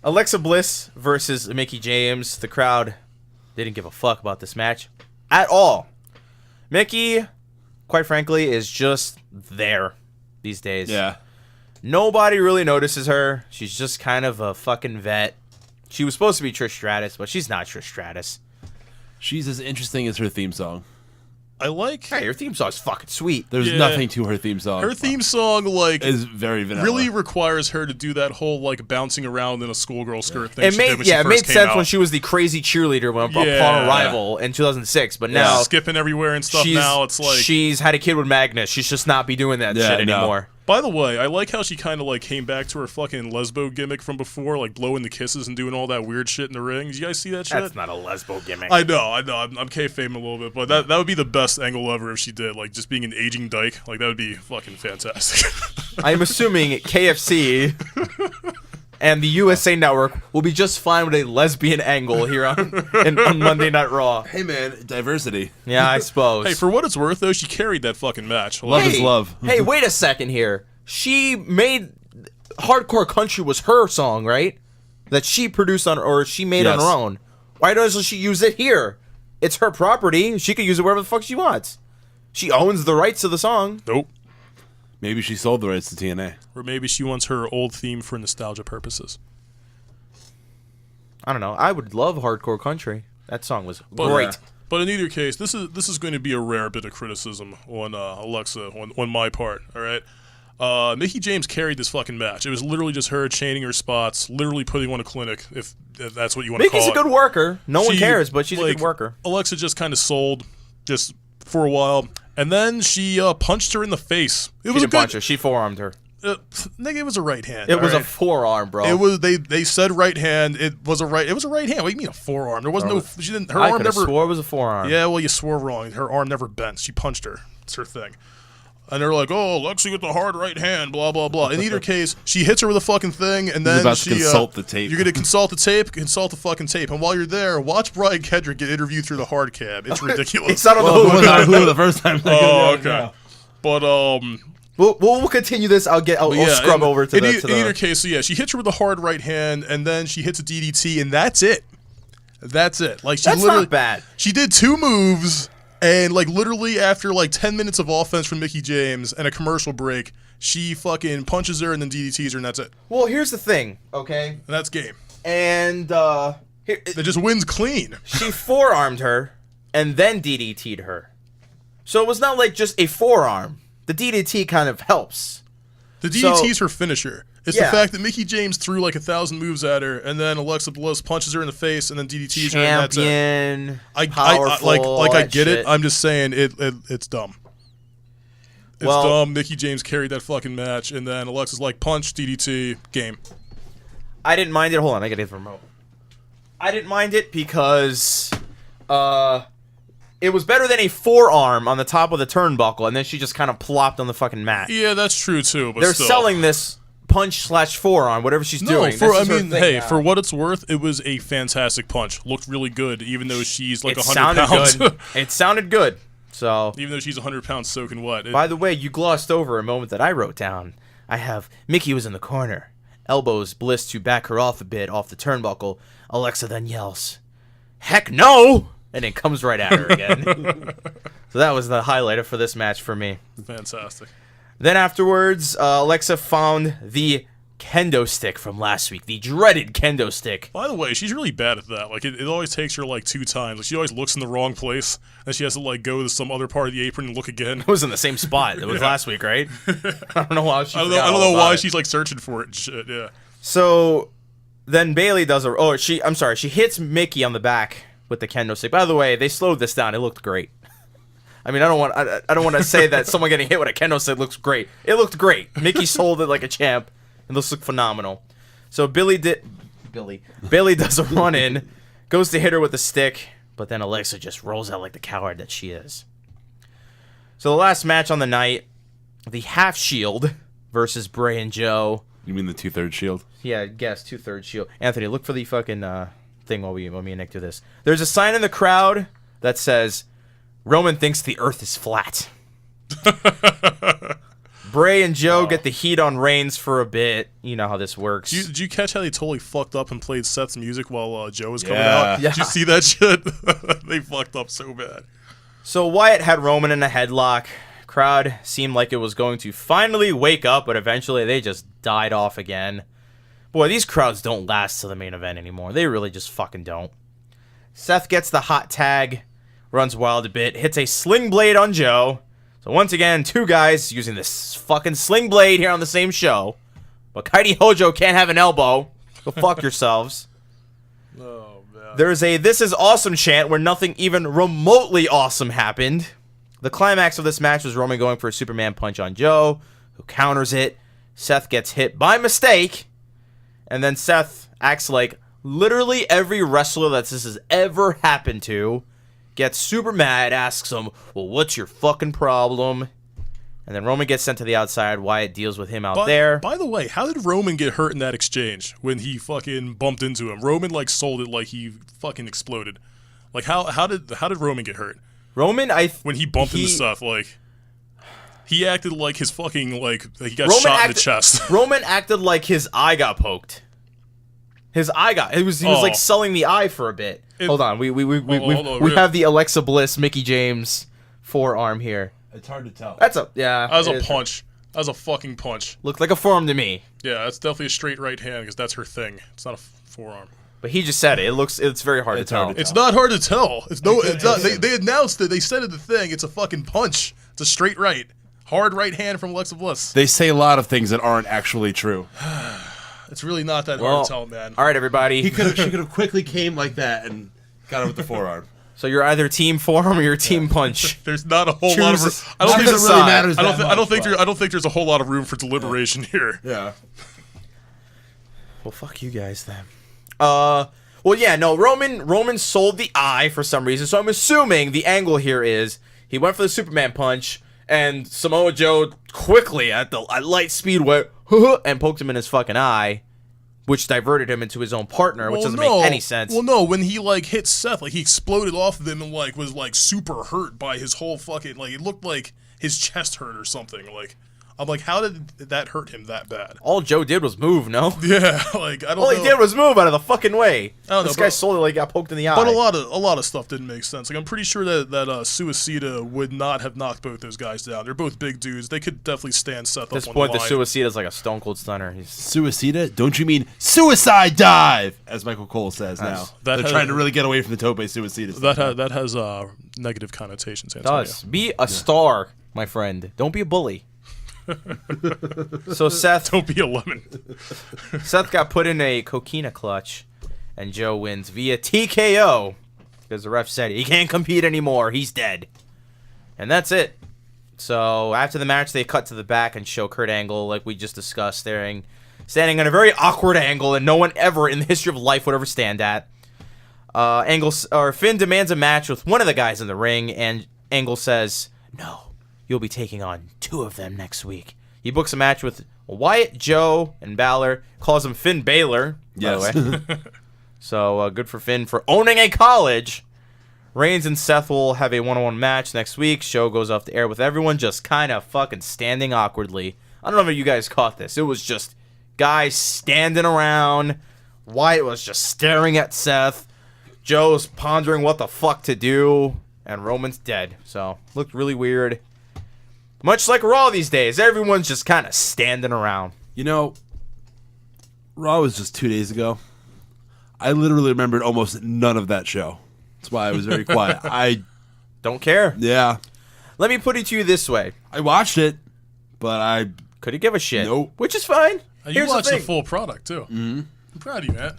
Alexa Bliss versus Mickie James. The crowd didn't give a fuck about this match at all. Mickie, quite frankly, is just there these days. Yeah. Nobody really notices her. She's just kind of a fucking vet. She was supposed to be Trish Stratus, but she's not Trish Stratus. She's as interesting as her theme song. I like Hey, her theme song's fucking sweet. There's nothing to her theme song. her theme song. Like, is very vanilla. really requires her to do that whole like bouncing around in a schoolgirl skirt thing. It she made did when she it first made came sense out. when she was the crazy cheerleader upon Yeah. arrival in 2006, but now skipping everywhere and stuff. she's Now it's like she's had a kid with Magnus. She should just not be doing that shit no. anymore. By the way, I like how she kind of like came back to her fucking lesbo gimmick from before, like blowing the kisses and doing all that weird shit in the ring. Did you guys see that shit? That's not a lesbo gimmick. I know. I'm kayfabing a little bit, but that would be the best angle ever if she did, like just being an aging dyke. Like that would be fucking fantastic. I'm assuming KFC and the USA Network will be just fine with a lesbian angle here on Monday Night Raw. Hey man, diversity. Yeah, I suppose. Hey, for what it's worth, though, she carried that fucking match. Love is love. Hey, wait a second here. She made Hardcore Country was her song, right? That she produced or she made on her own. Why doesn't she use it here? It's her property. She can use it wherever the fuck she wants. She owns the rights to the song. Nope. Maybe she sold the rights to TNA. Or maybe she wants her old theme for nostalgia purposes. I don't know. I would love Hardcore Country. That song was great. But in either case, this is going to be a rare bit of criticism on Alexa on my part. All right, Mickie James carried this fucking match. It was literally just her chaining her spots, literally putting on a clinic, if that's what you want to call it. Mickey's a good worker. No one cares, but she's a good worker. Alexa just kind of sold just for a while, and then she punched her in the face. It was a good punch her. She forearmed her. Nigga, it was a right hand. It was a forearm, bro. It was they said right hand. It was a right hand. What do you mean a forearm? There was no. She didn't. Her arm never. Swore it was a forearm. Yeah, well, you swore wrong. Her arm never bent. She punched her. It's her thing. And they're like, "Oh, Lexi with the hard right hand." Blah blah blah. In either case, she hits her with a fucking thing, and then about to consult the tape. You're gonna consult the tape. Consult the fucking tape. And while you're there, watch Brian Kedrick get interviewed through the hard cab. It's ridiculous. It's not on the Hulu the first time. Oh, okay. But We'll continue this. I'll scrub over to in either case. So yeah, she hits her with a hard right hand, and then she hits a DDT, and that's it. That's it. Like that's not bad. She did 2 moves, and like literally after like 10 minutes of offense from Mickie James and a commercial break, she fucking punches her and then DDTs her, and that's it. Well, here's the thing, okay? And that's game. And it just wins clean. She forearmed her and then DDT'd her, so it was not like just a forearm. The DDT kind of helps. The DDT's her finisher. It's the fact that Mickie James threw like 1,000 moves at her, and then Alexa Bliss punches her in the face, and then DDT's her, and that's it. I get it. I'm just saying it's dumb. It's dumb. Mickie James carried that fucking match, and then Alexa's like, punch, DDT, game. I didn't mind it. Hold on, I gotta get the remote. I didn't mind it because it was better than a forearm on the top of the turnbuckle, and then she just kind of plopped on the fucking mat. Yeah, that's true too. But they're selling this punch/forearm, whatever she's doing. For what it's worth, it was a fantastic punch. Looked really good, even though she's like 100 pounds. Good. It sounded good. So even though she's 100 pounds soaking wet. By the way, you glossed over a moment that I wrote down. I have Mickie was in the corner, elbows Bliss to back her off a bit off the turnbuckle. Alexa then yells, "Heck no!" and it comes right at her again. So that was the highlighter for this match for me. Fantastic. Then afterwards, Alexa found the kendo stick from last week, the dreaded kendo stick. By the way, she's really bad at that. Like it always takes her like 2 times. Like she always looks in the wrong place, and she has to like go to some other part of the apron and look again. It was in the same spot. It was last week, right? I don't know why she. I don't know why she's like searching for it and shit. Yeah. So then Bayley does she hits Mickie on the back with the kendo stick. By the way, they slowed this down. It looked great. I mean, I don't want to say that someone getting hit with a kendo stick looks great. It looked great. Mickie sold it like a champ. And this looked phenomenal. So Bayley does a run in, goes to hit her with the stick, but then Alexa just rolls out like the coward that she is. So the last match on the night, the Half Shield versus Bray and Joe. You mean the 2/3 Shield? Yeah, I guess 2/3 Shield. Anthony, look for the fucking thing while me and Nick do this. There's a sign in the crowd that says, "Roman thinks the Earth is flat." Bray and Joe get the heat on Reigns for a bit. You know how this works. Did you catch how they totally fucked up and played Seth's music while Joe was coming out? Yeah. Did you see that shit? They fucked up so bad. So Wyatt had Roman in a headlock. Crowd seemed like it was going to finally wake up, but eventually they just died off again. Boy, these crowds don't last to the main event anymore. They really just fucking don't. Seth gets the hot tag, runs wild a bit, hits a sling blade on Joe. So once again, 2 guys using this fucking sling blade here on the same show. But Kairi Hojo can't have an elbow. Go fuck yourselves. Oh, man. There's a "This is awesome" chant where nothing even remotely awesome happened. The climax of this match was Roman going for a Superman punch on Joe, who counters it. Seth gets hit by mistake, and then Seth acts like literally every wrestler that this has ever happened to, gets super mad, asks him, well, what's your fucking problem? And then Roman gets sent to the outside. Wyatt deals with him out there. By the way, how did Roman get hurt in that exchange when he fucking bumped into him? Roman like sold it like he fucking exploded. Like how did Roman get hurt? Roman, when he bumped into Seth, like he acted like his fucking like he got Roman shot in the chest. Roman acted like his eye got poked. His eye got. He was like selling the eye for a bit. Hold on, we have the Alexa Bliss, Mickey James forearm here. It's hard to tell. That was a punch. That was a fucking punch. Looked like a forearm to me. Yeah, that's definitely a straight right hand because that's her thing. It's not a forearm. But he just said it. It's very hard to tell. It's not hard to tell. It's not. They announced it. They said it. The thing. It's a fucking punch. It's a straight right, hard right hand from Alexa Bliss. They say a lot of things that aren't actually true. It's really not that hard to tell, man. All right, everybody. She could have quickly came like that and got him with the forearm. So you're either team forearm or you're team punch. There's not a whole lot of. I don't think it really matters. I don't think there's a whole lot of room for deliberation here. Yeah. Well, fuck you guys then. Well, yeah, no. Roman sold the eye for some reason, so I'm assuming the angle here is he went for the Superman punch, and Samoa Joe quickly at light speed went and poked him in his fucking eye, which diverted him into his own partner, which doesn't make any sense. Well, no, when he like hit Seth, like he exploded off of him and like was like super hurt by his whole fucking like it looked like his chest hurt or something. Like I'm like, how did that hurt him that bad? All Joe did was move, no? Yeah, like I don't know. All he did was move out of the fucking way. I don't know, this guy sold it like he got poked in the eye. But a lot of stuff didn't make sense. Like I'm pretty sure that Suicida would not have knocked both those guys down. They're both big dudes. They could definitely stand Seth up on the line. At this point, the Suicida is like a Stone Cold Stunner. Suicida? Don't you mean suicide dive? As Michael Cole says now. They're trying to really get away from the Tope Suicida. That has negative connotations. Antonio. It does. Be a star, my friend. Don't be a bully. So Seth, don't be a lemon. Seth got put in a coquina clutch, and Joe wins via TKO because the ref said he can't compete anymore. He's dead, and that's it. So after the match, they cut to the back and show Kurt Angle, like we just discussed, standing on a very awkward angle, and no one ever in the history of life would ever stand at. Finn demands a match with one of the guys in the ring, and Angle says, "No. You'll be taking on 2 of them next week." He books a match with Wyatt, Joe, and Balor. Calls him Finn Balor, by the way. So good for Finn for owning a college. Reigns and Seth will have a one-on-one match next week. Show goes off the air with everyone just kind of fucking standing awkwardly. I don't know if you guys caught this. It was just guys standing around. Wyatt was just staring at Seth. Joe's pondering what the fuck to do. And Roman's dead. So looked really weird. Much like Raw these days, everyone's just kind of standing around. You know, Raw was just 2 days ago. I literally remembered almost none of that show. That's why I was very quiet. I don't care. Yeah. Let me put it to you this way. I watched it, but I couldn't give a shit. Nope. Which is fine. You watched the full product, too. Mm-hmm. I'm proud of you, man.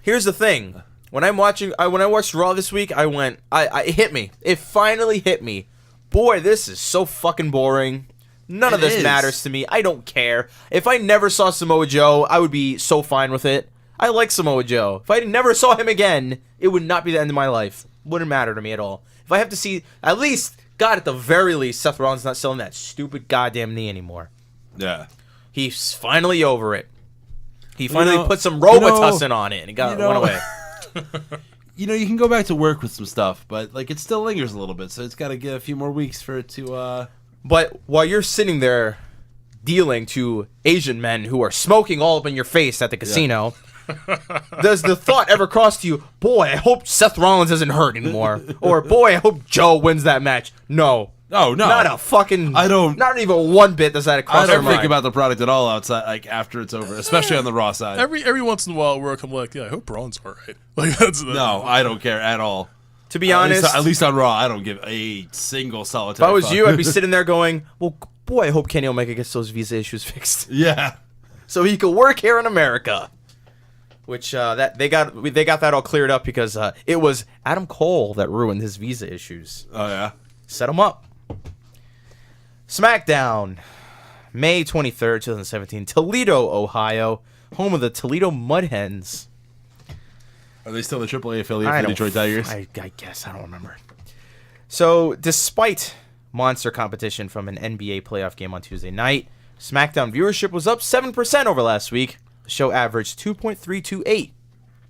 Here's the thing. When I watched Raw this week, it hit me. It finally hit me. Boy, this is so fucking boring. None of this matters to me. I don't care. If I never saw Samoa Joe, I would be so fine with it. I like Samoa Joe. If I never saw him again, it would not be the end of my life. Wouldn't matter to me at all. If I have to see, at least, God, at the very least, Seth Rollins not selling that stupid goddamn knee anymore. Yeah. He's finally over it. He finally put some Robitussin on it, and it went away. You know, you can go back to work with some stuff, but like it still lingers a little bit, so it's got to get a few more weeks for it to. But while you're sitting there dealing to Asian men who are smoking all up in your face at the casino, does the thought ever cross to you, boy, I hope Seth Rollins isn't hurt anymore? Or, boy, I hope Joe wins that match? No. Oh, no. Not a fucking... Not even one bit does that cross your mind. I don't think about the product at all outside, like, after it's over, especially on the Raw side. Every once in a while at work, I'm like, yeah, I hope Braun's all right. Like, no, I don't care at all. To be honest... At least on Raw, I don't give a single solitary fuck. If I was you, I'd be sitting there going, well, boy, I hope Kenny Omega gets those visa issues fixed. Yeah. So he could work here in America. Which, they got that all cleared up because it was Adam Cole that ruined his visa issues. Oh, yeah? Set him up. Smackdown. May 23rd, 2017, Toledo, Ohio, home of the Toledo Mud Hens. Are they still the AAA affiliate for the Detroit Tigers? I guess. I don't remember. So, despite monster competition from an NBA playoff game on Tuesday night, Smackdown viewership was up 7% over last week. The show averaged 2.328.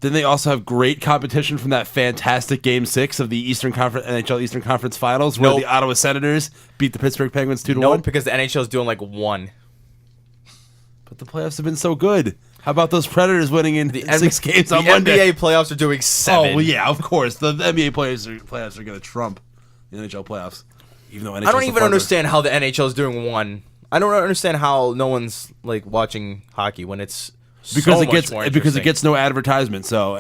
Didn't they also have great competition from that fantastic Game 6 of the Eastern Conference NHL Eastern Conference Finals, where the Ottawa Senators beat the Pittsburgh Penguins 2-1? Nope, because the NHL is doing like 1. But the playoffs have been so good. How about those Predators winning in 6 games on one day? The NBA playoffs are doing 7. Oh, well, yeah, of course. The NBA playoffs are going to trump the NHL playoffs. Even though NHL's I don't even understand how the NHL is doing 1. I don't understand how no one's like watching hockey when it's because it gets no advertisement. So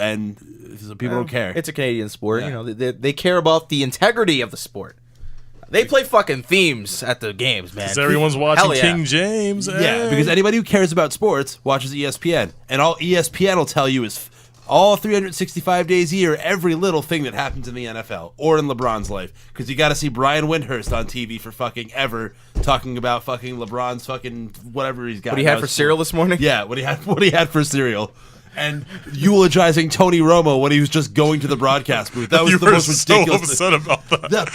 people don't care. It's a Canadian sport. Yeah. You know, they care about the integrity of the sport. They play fucking themes at the games, man. Because everyone's watching King James. Yeah, because anybody who cares about sports watches ESPN, and all ESPN will tell you is all 365 days a year, every little thing that happens in the NFL or in LeBron's life. Because you got to see Brian Windhurst on TV for fucking ever talking about fucking LeBron's fucking whatever he's got. What he had for cereal this morning? Yeah, what he had for cereal. And eulogizing Tony Romo when he was just going to the broadcast booth. That was the most ridiculous. So upset about that.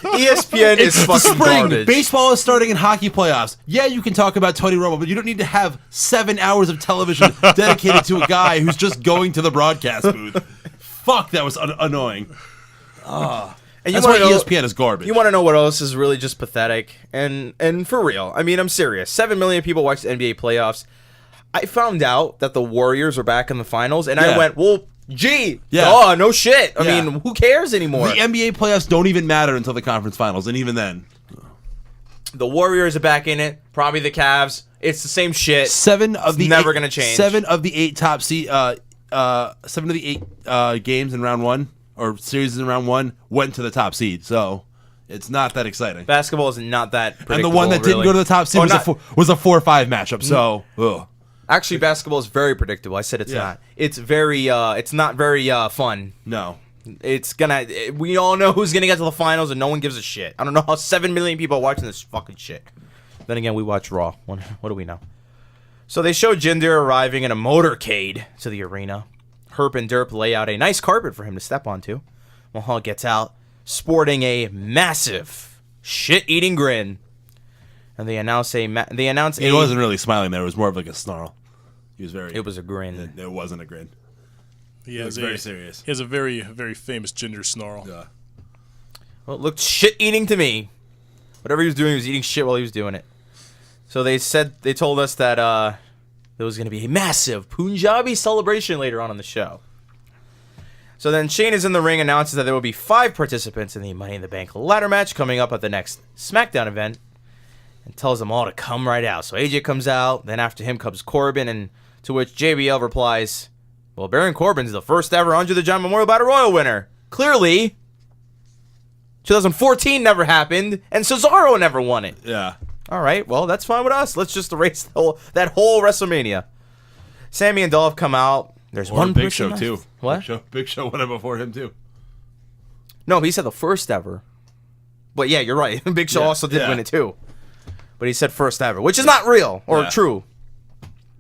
ESPN is fucking garbage. Baseball is starting in hockey playoffs. Yeah, you can talk about Tony Romo, but you don't need to have 7 hours of television dedicated to a guy who's just going to the broadcast booth. Fuck, that was annoying. And that's why ESPN is garbage. You want to know what else is really just pathetic? And for real, I mean, I'm serious. 7 million people watch the NBA playoffs. I found out that the Warriors are back in the finals, and I went, well, no shit. I mean, who cares anymore? The NBA playoffs don't even matter until the conference finals, and even then. The Warriors are back in it, probably the Cavs. It's the same shit. Never going to change. 7 of the 8 top seed, 7 of the 8 games in round 1, or series in round 1, went to the top seed, so it's not that exciting. Basketball is not that predictable. And the one that didn't go to the top seed was a 4-5 matchup, so, ugh. Actually, basketball is very predictable. I said it's not. It's very. It's not very fun. No. It's gonna. We all know who's gonna get to the finals, and no one gives a shit. I don't know how 7 million people are watching this fucking shit. Then again, we watch Raw. What do we know? So they show Jinder arriving in a motorcade to the arena. Herp and Derp lay out a nice carpet for him to step onto. Mahal gets out, sporting a massive shit-eating grin. And they announce He wasn't really smiling there. It was more of like a snarl. He was very. It was a grin. It wasn't a grin. He was very serious. He has a very, very famous ginger snarl. Yeah. Well, it looked shit-eating to me. Whatever he was doing, he was eating shit while he was doing it. So they told us that there was going to be a massive Punjabi celebration later on in the show. So then Shane is in the ring, announces that there will be 5 participants in the Money in the Bank ladder match coming up at the next Smackdown event. And tells them all to come right out. So AJ comes out, then after him comes Corbin, and to which JBL replies, well, Baron Corbin's the first ever Andre the Giant Memorial Battle Royal winner. Clearly, 2014 never happened, and Cesaro never won it. Yeah. All right, well, that's fine with us. Let's just erase that whole WrestleMania. Sammy and Dolph come out. There's one Big Show, too. What? Big Show won it before him, too. No, he said the first ever. But yeah, you're right. Big Show also did win it, too. But he said first ever, which is not real or true.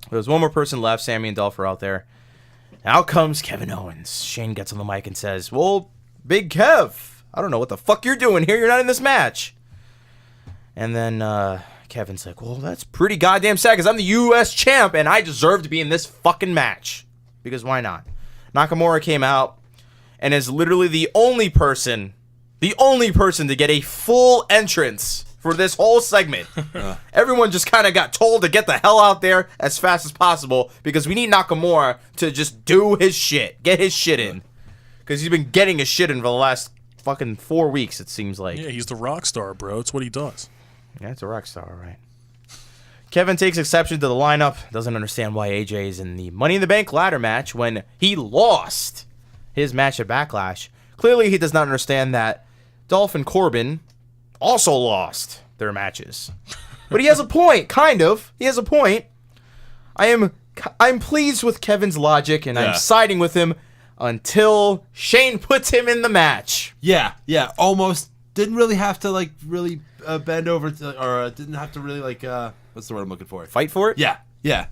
There's one more person left. Sammy and Dolph are out there. Out comes Kevin Owens. Shane gets on the mic and says, well, Big Kev, I don't know what the fuck you're doing here. You're not in this match. And then Kevin's like, well, that's pretty goddamn sad because I'm the U.S. champ and I deserve to be in this fucking match. Because why not? Nakamura came out and is literally the only person to get a full entrance for this whole segment. Everyone just kind of got told to get the hell out there as fast as possible because we need Nakamura to just do his shit. Get his shit in. Because he's been getting his shit in for the last fucking 4 weeks, it seems like. Yeah, he's the rock star, bro. It's what he does. Yeah, it's a rock star, all right. Kevin takes exception to the lineup. Doesn't understand why AJ is in the Money in the Bank ladder match when he lost his match at Backlash. Clearly, he does not understand that Dolph and Corbin also lost their matches. But he has a point, kind of. He has a point. I'm pleased with Kevin's logic, and I'm siding with him until Shane puts him in the match. Yeah, almost. Didn't really have to, really bend over or didn't have to really like what's the word I'm looking for? Fight for it? Yeah.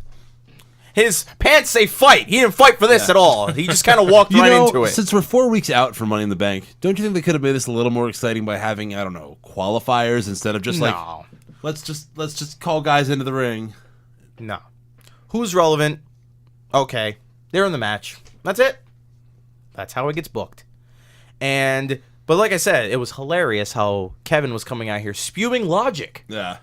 His pants say fight. He didn't fight for this at all. He just kind of walked right into it. Since we're 4 weeks out from Money in the Bank, don't you think they could have made this a little more exciting by having, I don't know, qualifiers instead of just No. let's just call guys into the ring. No. Who's relevant? Okay. They're in the match. That's it. That's how it gets booked. But like I said, it was hilarious how Kevin was coming out here spewing logic. Yeah.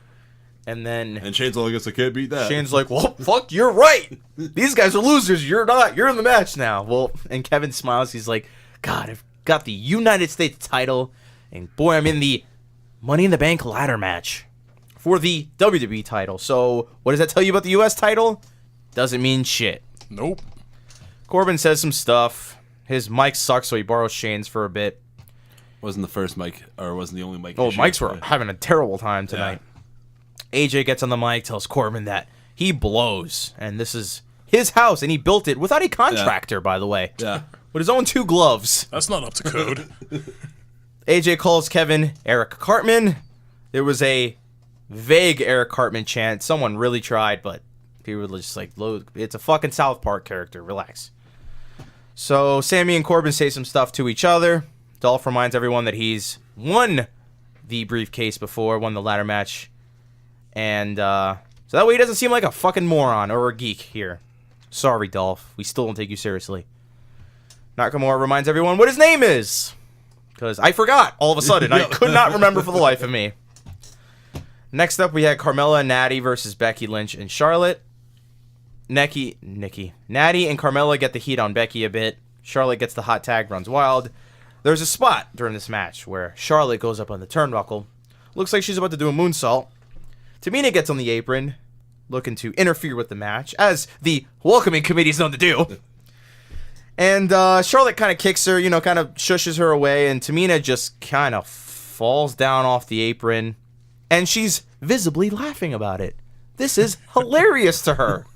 And Shane's all, I guess I can't beat that. Shane's like, well, fuck, you're right. These guys are losers. You're not. You're in the match now. Well, and Kevin smiles. He's like, God, I've got the United States title. And boy, I'm in the Money in the Bank ladder match for the WWE title. So what does that tell you about the U.S. title? Doesn't mean shit. Nope. Corbin says some stuff. His mic sucks, so he borrows Shane's for a bit. Wasn't the first mic, or wasn't the only mic. Oh, mics were having a terrible time tonight. Yeah. AJ gets on the mic, tells Corbin that he blows, and this is his house, and he built it without a contractor, by the way. Yeah. With his own 2 gloves. That's not up to code. AJ calls Kevin Eric Cartman. There was a vague Eric Cartman chant. Someone really tried, but people were just like, it's a fucking South Park character. Relax. So Sammy and Corbin say some stuff to each other. Dolph reminds everyone that he's won the briefcase before, won the ladder match. And so that way he doesn't seem like a fucking moron or a geek here. Sorry, Dolph. We still don't take you seriously. Nakamura reminds everyone what his name is. Because I forgot all of a sudden. I could not remember for the life of me. Next up, we had Carmella and Natty versus Becky Lynch and Charlotte. Natty and Carmella get the heat on Becky a bit. Charlotte gets the hot tag, runs wild. There's a spot during this match where Charlotte goes up on the turnbuckle. Looks like she's about to do a moonsault. Tamina gets on the apron, looking to interfere with the match, as the welcoming committee is known to do. And Charlotte kind of kicks her, kind of shushes her away, and Tamina just kind of falls down off the apron, and she's visibly laughing about it. This is hilarious to her.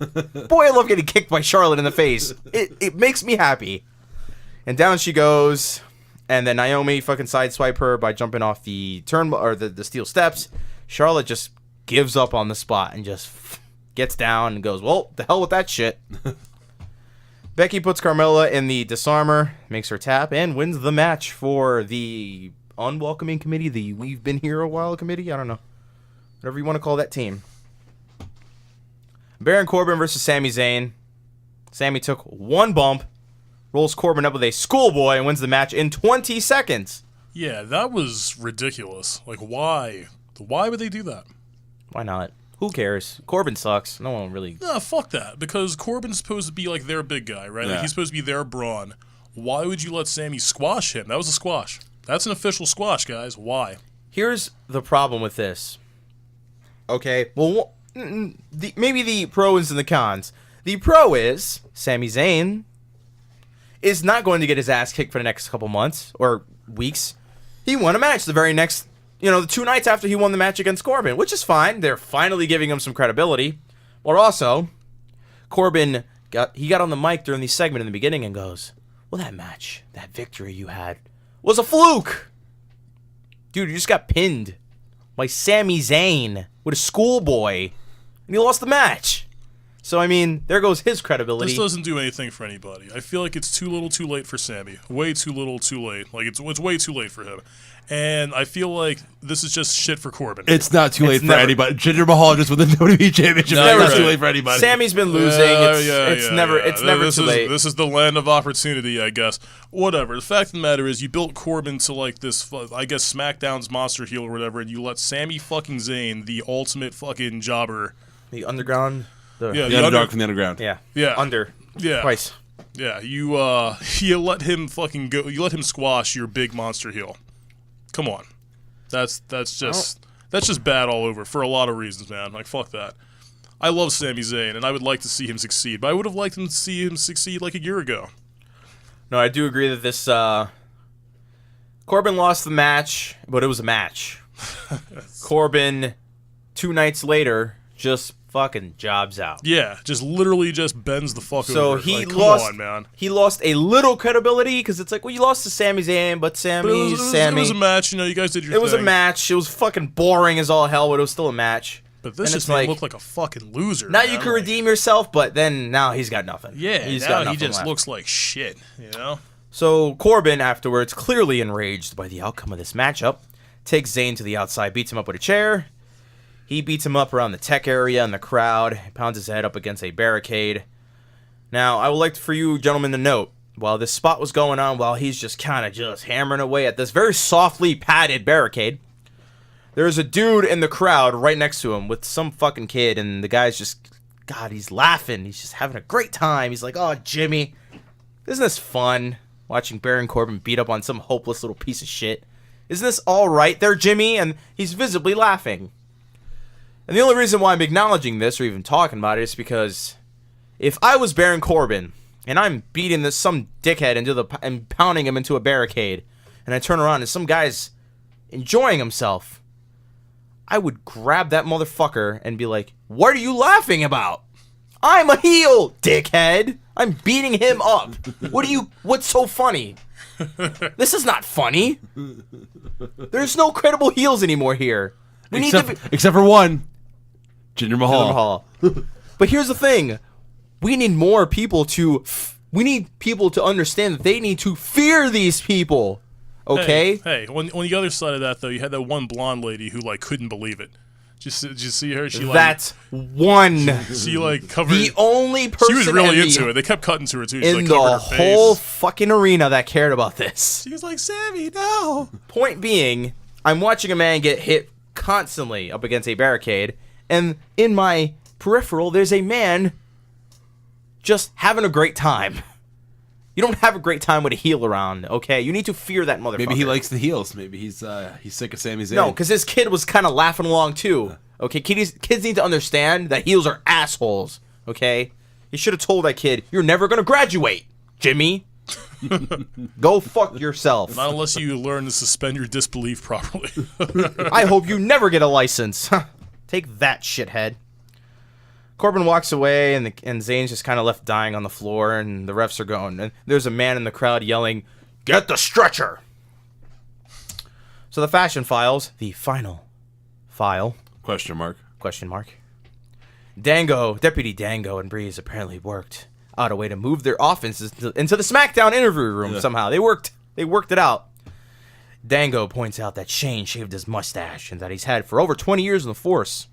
Boy, I love getting kicked by Charlotte in the face. It makes me happy. And down she goes, and then Naomi fucking sideswipe her by jumping off the the steel steps. Charlotte just gives up on the spot and just gets down and goes, well, the hell with that shit. Becky puts Carmella in the disarmer, makes her tap, and wins the match for the unwelcoming committee, the We've Been Here a While committee. I don't know. Whatever you want to call that team. Baron Corbin versus Sami Zayn. Sami took 1 bump, rolls Corbin up with a schoolboy, and wins the match in 20 seconds. Yeah, that was ridiculous. Like, why? Why would they do that? Why not? Who cares? Corbin sucks. No one really... No, fuck that. Because Corbin's supposed to be, like, their big guy, right? Yeah. Like, he's supposed to be their brawn. Why would you let Sami squash him? That was a squash. That's an official squash, guys. Why? Here's the problem with this. Okay, well, maybe the pros and the cons. The pro is Sami Zayn is not going to get his ass kicked for the next couple months or weeks. He won a match the very next... the 2 nights after he won the match against Corbin, which is fine. They're finally giving him some credibility. Or also, Corbin got on the mic during the segment in the beginning and goes, well, that victory you had was a fluke. Dude, you just got pinned by Sami Zayn with a schoolboy, and you lost the match. So, I mean, there goes his credibility. This doesn't do anything for anybody. I feel like it's too little too late for Sami. Way too little too late. Like, it's way too late for him. And I feel like this is just shit for Corbin. It's not too late for anybody. Jinder Mahal just with the WWE Championship. No, it's too late for anybody. Sammy's been losing. It's never too late. This is the land of opportunity, I guess. Whatever. The fact of the matter is, you built Corbin to like this, I guess, SmackDown's monster heel or whatever, and you let Sami fucking Zayn, the ultimate fucking jobber, the underground, the underdog from the underground. Yeah. Under. Yeah. Twice. Yeah. You let him fucking go. You let him squash your big monster heel. Come on, that's just bad all over for a lot of reasons, man. Like, fuck that. I love Sami Zayn, and I would like to see him succeed, but I would have liked to see him succeed like a year ago. No, I do agree that this Corbin lost the match, but it was a match. Corbin 2 nights later just fucking jobs out. Yeah, just literally just bends the fuck So over. he Like, lost. Come on, man. He lost a little credibility because it's like, well, you lost to Sami Zayn, but But it was a match. You guys did your thing. It was a match. It was fucking boring as all hell, but it was still a match. But this And just it's made him like, look like a fucking loser. now man. you can redeem yourself, but then now he's got nothing. Yeah, he's now got he nothing just left. looks like shit, So Corbin, afterwards, clearly enraged by the outcome of this matchup, takes Zayn to the outside, beats him up with a chair. He beats him up around the tech area in the crowd, pounds his head up against a barricade. Now, I would like for you gentlemen to note, while this spot was going on, while he's just kind of just hammering away at this very softly padded barricade, there's a dude in the crowd right next to him with some fucking kid, and the guy's just, God, he's laughing. He's just having a great time. He's like, oh, Jimmy, isn't this fun? Watching Baron Corbin beat up on some hopeless little piece of shit. Isn't this all right there, Jimmy? And he's visibly laughing. And the only reason why I'm acknowledging this or even talking about it is because if I was Baron Corbin and I'm beating some dickhead and pounding him into a barricade, and I turn around and some guy's enjoying himself, I would grab that motherfucker and be like, what are you laughing about? I'm a heel, dickhead. I'm beating him up. What's so funny? This is not funny. There's no credible heels anymore here. Except for one. Jinder Mahal. But here's the thing. We need more people to understand that they need to fear these people. Okay? Hey, on the other side of that, though, you had that one blonde lady who, couldn't believe it. Did you see her? That's one. She, covered... The only person she was really into it. They kept cutting to her, too. She, in covered the her whole face. fucking arena that cared about this. She was like, Sammy, no. Point being, I'm watching a man get hit constantly up against a barricade, and in my peripheral, there's a man just having a great time. You don't have a great time with a heel around, okay? You need to fear that motherfucker. Maybe he likes the heels. Maybe he's sick of Sami Zayn. No, because his kid was kind of laughing along too. Okay, kids need to understand that heels are assholes. Okay, you should have told that kid, "You're never gonna graduate, Jimmy. Go fuck yourself." Not unless you learn to suspend your disbelief properly. I hope you never get a license. Take that, shithead. Corbin walks away, and Zayn's just kind of left dying on the floor, and the refs are going. And there's a man in the crowd yelling, "Get the stretcher!" So the Fashion Files, the final file. Question mark. Deputy Dango and Breeze apparently worked out a way to move their offenses into the Smackdown interview room somehow. They worked it out. Dango points out that Shane shaved his mustache and that he's had for over 20 years in the Force.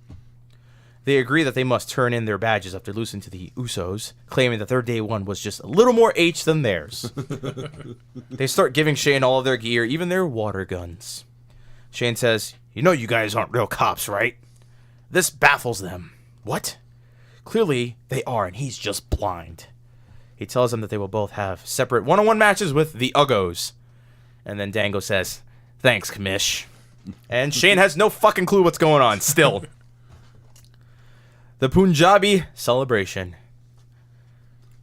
They agree that they must turn in their badges after losing to the Usos, claiming that their day one was just a little more H than theirs. They start giving Shane all of their gear, even their water guns. Shane says, "You know you guys aren't real cops, right?" This baffles them. What? Clearly, they are, and he's just blind. He tells them that they will both have separate one-on-one matches with the Uggos. And then Dango says, "Thanks, Commish." And Shane has no fucking clue what's going on, still. The Punjabi celebration.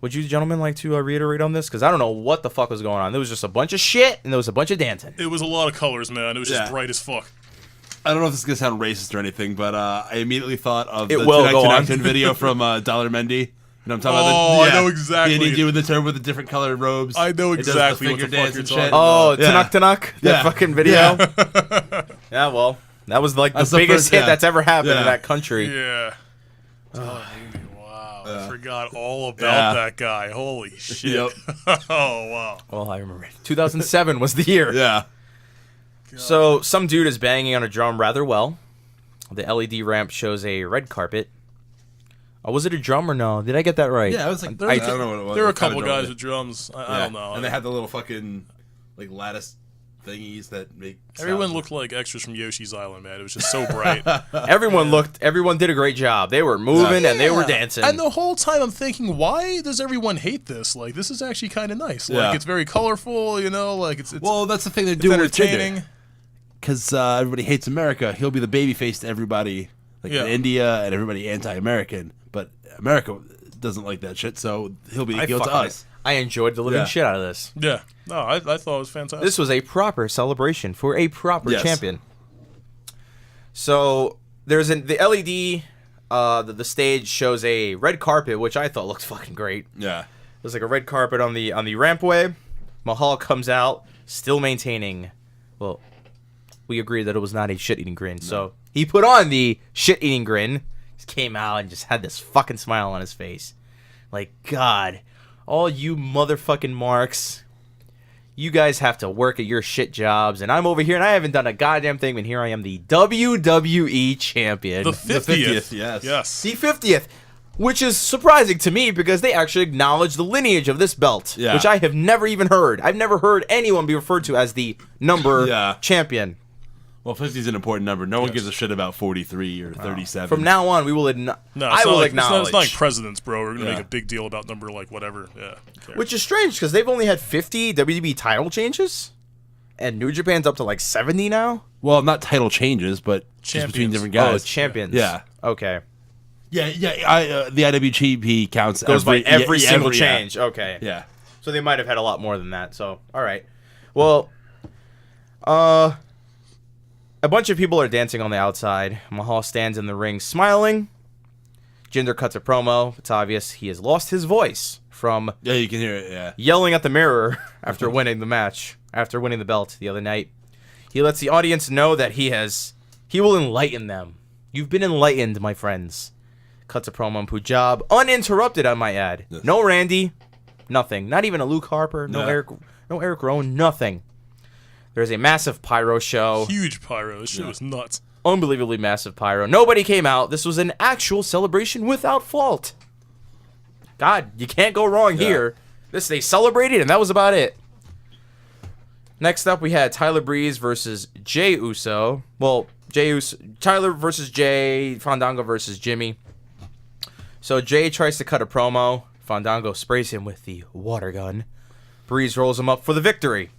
Would you gentlemen like to reiterate on this? Because I don't know what the fuck was going on. There was just a bunch of shit, and there was a bunch of dancing. It was a lot of colors, man. It was just bright as fuck. I don't know if this is going to sound racist or anything, but I immediately thought of It the will Tonight go on. Tonight video from Dollar Mendy. You know what I'm talking about? Oh, I know exactly. The Indian dude with the turban with the different colored robes. I know It does exactly the what the finger fuck dance you're and talking shit. about. Oh, Tanuk? That fucking video? Yeah. Yeah, well, that was like That's the the biggest first- hit yeah. that's ever happened in Yeah. that country. Yeah. Wow. I forgot all about that guy. Holy shit. Yep. Oh, wow. Well, I remember. 2007 was the year. Yeah. So, some dude is banging on a drum rather well. The LED ramp shows a red carpet. Oh, was it a drum or no? Did I get that right? Yeah, I was like, I don't know what it was. There were a What kind couple of drum guys was it? with drums. I don't know. And they had the little fucking lattice thingies that make Everyone sounds. looked like extras from Yoshi's Island, man. It was just so bright. Everyone did a great job. They were moving and they were dancing. And the whole time I'm thinking, why does everyone hate this? Like, this is actually kind of nice. Like, Yeah. it's very colorful, like it's Well, that's the thing they're it's doing with entertaining. Tinder. Because everybody hates America. He'll be the babyface to everybody, like Yeah. in India, and everybody anti-American. But America doesn't like that shit, so he'll be the heel to us. I enjoyed the living Yeah. shit out of this. Yeah. No, I thought it was fantastic. This was a proper celebration for a proper Yes. champion. So there's the LED the stage shows a red carpet, which I thought looked fucking great. Yeah. There's like a red carpet on the rampway. Mahal comes out, still maintaining. Well, we agreed that it was not a shit-eating grin, so he put on the shit-eating grin. Just came out and just had this fucking smile on his face. Like, God, all you motherfucking marks, you guys have to work at your shit jobs, and I'm over here and I haven't done a goddamn thing, and here I am, the WWE champion. The 50th. Yes. The 50th. Which is surprising to me because they actually acknowledge the lineage of this belt, which I have never even heard. I've never heard anyone be referred to as the number champion. Well, 50 is an important number. No one gives a shit about 43 or 37. From now on, we will acknowledge. It's not like presidents, bro. We're going to make a big deal about number, like, whatever. Yeah. Which is strange because they've only had 50 WWE title changes, and New Japan's up to like 70 now. Well, not title changes, but just between different guys. Oh, champions. Yeah. Okay. Yeah. The IWGP counts goes by every single change. Okay. Yeah. So they might have had a lot more than that. So all right. Well, a bunch of people are dancing on the outside. Mahal stands in the ring smiling. Jinder cuts a promo. It's obvious he has lost his voice from you can hear it. Yeah. Yelling at the mirror after winning the match, after winning the belt the other night. He lets the audience know that he will enlighten them. You've been enlightened, my friends. Cuts a promo on Punjab, uninterrupted, I might add. Yes. No Randy, nothing. Not even a Luke Harper. No Eric Rowan. Nothing. There's a massive pyro show. Huge pyro. This shit was nuts. Unbelievably massive pyro. Nobody came out. This was an actual celebration without fault. God, you can't go wrong here. They celebrated, and that was about it. Next up, we had Tyler Breeze versus Jey Uso. Well, Tyler versus Jey, Fandango versus Jimmy. So Jey tries to cut a promo. Fandango sprays him with the water gun. Breeze rolls him up for the victory.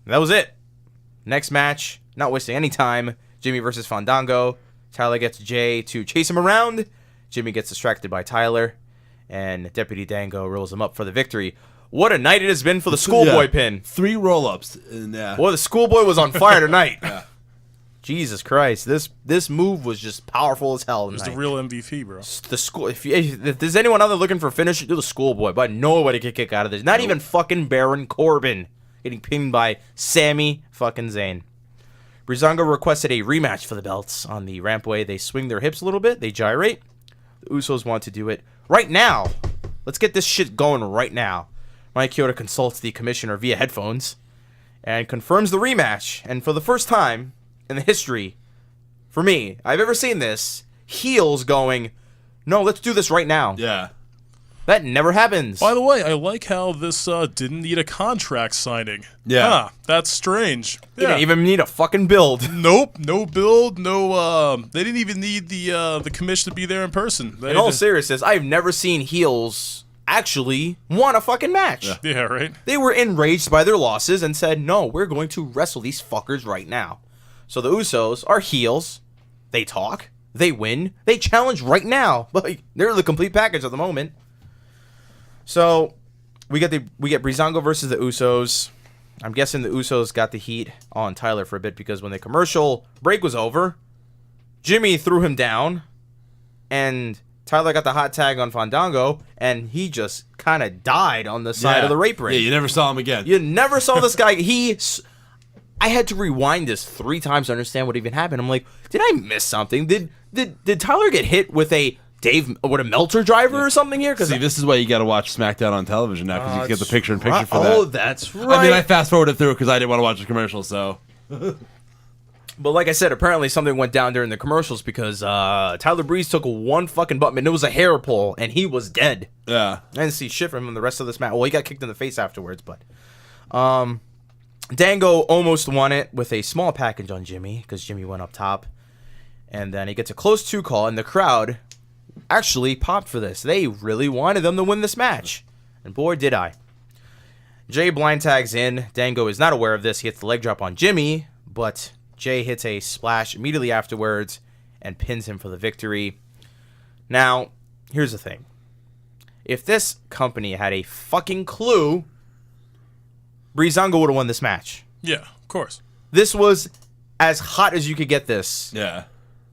And that was it. Next match, not wasting any time, Jimmy versus Fandango. Tyler gets Jey to chase him around. Jimmy gets distracted by Tyler. And Deputy Dango rolls him up for the victory. What a night it has been for the schoolboy pin. 3 roll-ups. Boy, the schoolboy was on fire tonight. Jesus Christ, this move was just powerful as hell tonight. It was the real MVP, bro. The school. If there's anyone out there looking for a finish, do the schoolboy. But nobody can kick out of this. Not even fucking Baron Corbin getting pinned by Sami fucking Zayn. Breezango requested a rematch for the belts on the rampway. They swing their hips a little bit. They gyrate. The Usos want to do it right now. Let's get this shit going right now. Mike Chioda consults the commissioner via headphones and confirms the rematch. And for the first time in the history, for me, I've ever seen this, heels going, no, let's do this right now. Yeah. That never happens. By the way, I like how this didn't need a contract signing. Yeah. Huh, that's strange. You didn't even need a fucking build. Nope, no build, no, they didn't even need the commission to be there in person. In all seriousness, I've never seen heels actually want a fucking match. Yeah, right? They were enraged by their losses and said, no, we're going to wrestle these fuckers right now. So the Usos are heels. They talk. They win. They challenge right now. Like, they're the complete package at the moment. So we get Breezango versus the Usos. I'm guessing the Usos got the heat on Tyler for a bit because when the commercial break was over, Jimmy threw him down, and Tyler got the hot tag on Fandango, and he just kind of died on the side of the rape ring. Yeah, you never saw him again. You never saw this guy. I had to rewind this 3 times to understand what even happened. I'm like, did I miss something? Did Tyler get hit with a Meltzer driver or something here? See, this is why you got to watch SmackDown on television now, because you get the picture-in-picture for that. Oh, that's right. I mean, I fast-forwarded through it because I didn't want to watch the commercial, so... But like I said, apparently something went down during the commercials because Tyler Breeze took one fucking button, and it was a hair pull, and he was dead. Yeah. I didn't see shit from him the rest of this match. Well, he got kicked in the face afterwards, but... Dango almost won it with a small package on Jimmy, because Jimmy went up top. And then he gets a close 2 call, and the crowd actually popped for this. They really wanted them to win this match. And boy, did I. Jey blind tags in. Dango is not aware of this. He hits the leg drop on Jimmy, but Jey hits a splash immediately afterwards and pins him for the victory. Now, here's the thing. If this company had a fucking clue, Breezango would have won this match. Yeah, of course. This was as hot as you could get this. Yeah.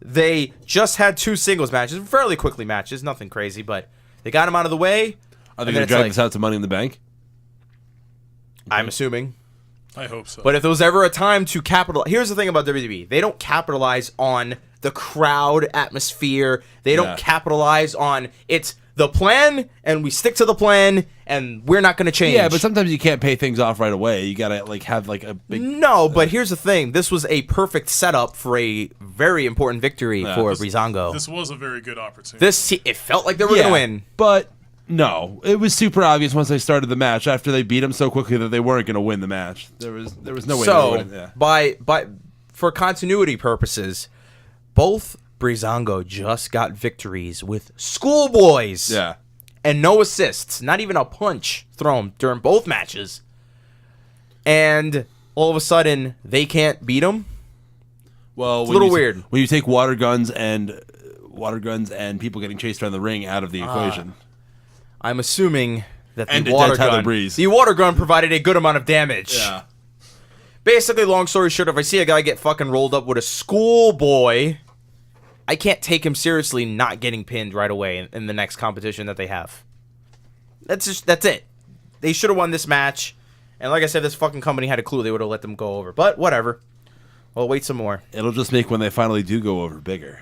They just had 2 singles matches, fairly quickly matches, nothing crazy, but they got them out of the way. Are they going to drag this out to Money in the Bank? I'm assuming. I hope so. But if there was ever a time to capitalize... Here's the thing about WWE. They don't capitalize on the crowd atmosphere. They don't capitalize on... It's the plan, and we stick to the plan, and we're not going to change. Yeah, but sometimes you can't pay things off right away. You got to like have like a big... No, but here's the thing. This was a perfect setup for a very important victory for Breezango. This was a very good opportunity. It felt like they were going to win. But... No, it was super obvious once they started the match after they beat him so quickly that they weren't going to win the match. There was no way. So, they would win. Yeah. for continuity purposes, both Breezango just got victories with schoolboys. Yeah. And no assists, not even a punch thrown during both matches. And all of a sudden, they can't beat him. Well, it's a little weird. When you take water guns and people getting chased around the ring out of the equation. I'm assuming that And the water Tyler gun, Breeze. the water gun provided a good amount of damage. Yeah. Basically, long story short, if I see a guy get fucking rolled up with a schoolboy, I can't take him seriously not getting pinned right away in the next competition that they have. That's it. They should have won this match. And like I said, this fucking company had a clue they would have let them go over. But whatever. We'll wait some more. It'll just make when they finally do go over bigger.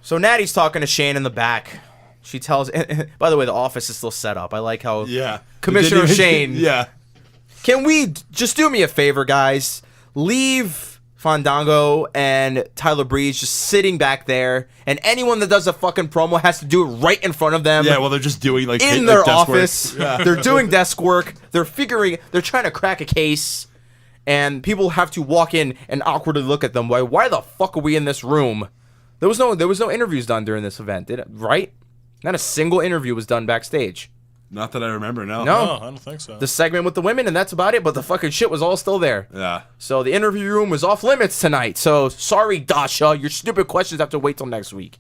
So Natty's talking to Shane in the back. She tells... By the way, the office is still set up. I like how... Yeah. Commissioner Shane... Yeah. Can we just do me a favor, guys? Leave Fandango and Tyler Breeze just sitting back there, and anyone that does a fucking promo has to do it right in front of them. Yeah, well, they're just doing like in like their desk office. work. They're doing desk work. They're trying to crack a case, and people have to walk in and awkwardly look at them. Why the fuck are we in this room? There was no interviews done during this event, right? Not a single interview was done backstage. Not that I remember, no. No, I don't think so. The segment with the women, and that's about it, but the fucking shit was all still there. Yeah. So the interview room was off limits tonight. So sorry, Dasha. Your stupid questions have to wait till next week.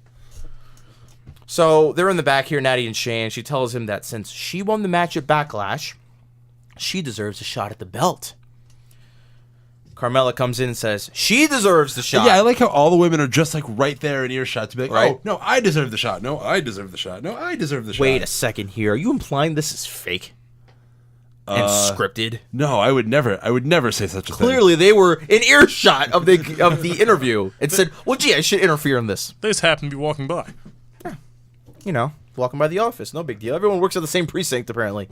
So they're in the back here, Natty and Shane. She tells him that since she won the match at Backlash, she deserves a shot at the belt. Carmella comes in and says she deserves the shot. Yeah, I like how all the women are just like right there in earshot to be like, Right. oh, no, I deserve the shot. No, I deserve the shot. No, I deserve the shot. Wait a second here. Are you implying this is fake and scripted? No, I would never say such a thing. Clearly, they were in earshot of the interview and said, "Well, gee, I should interfere in this." They just happen to be walking by. You know, walking by the office, no big deal. Everyone works at the same precinct, apparently.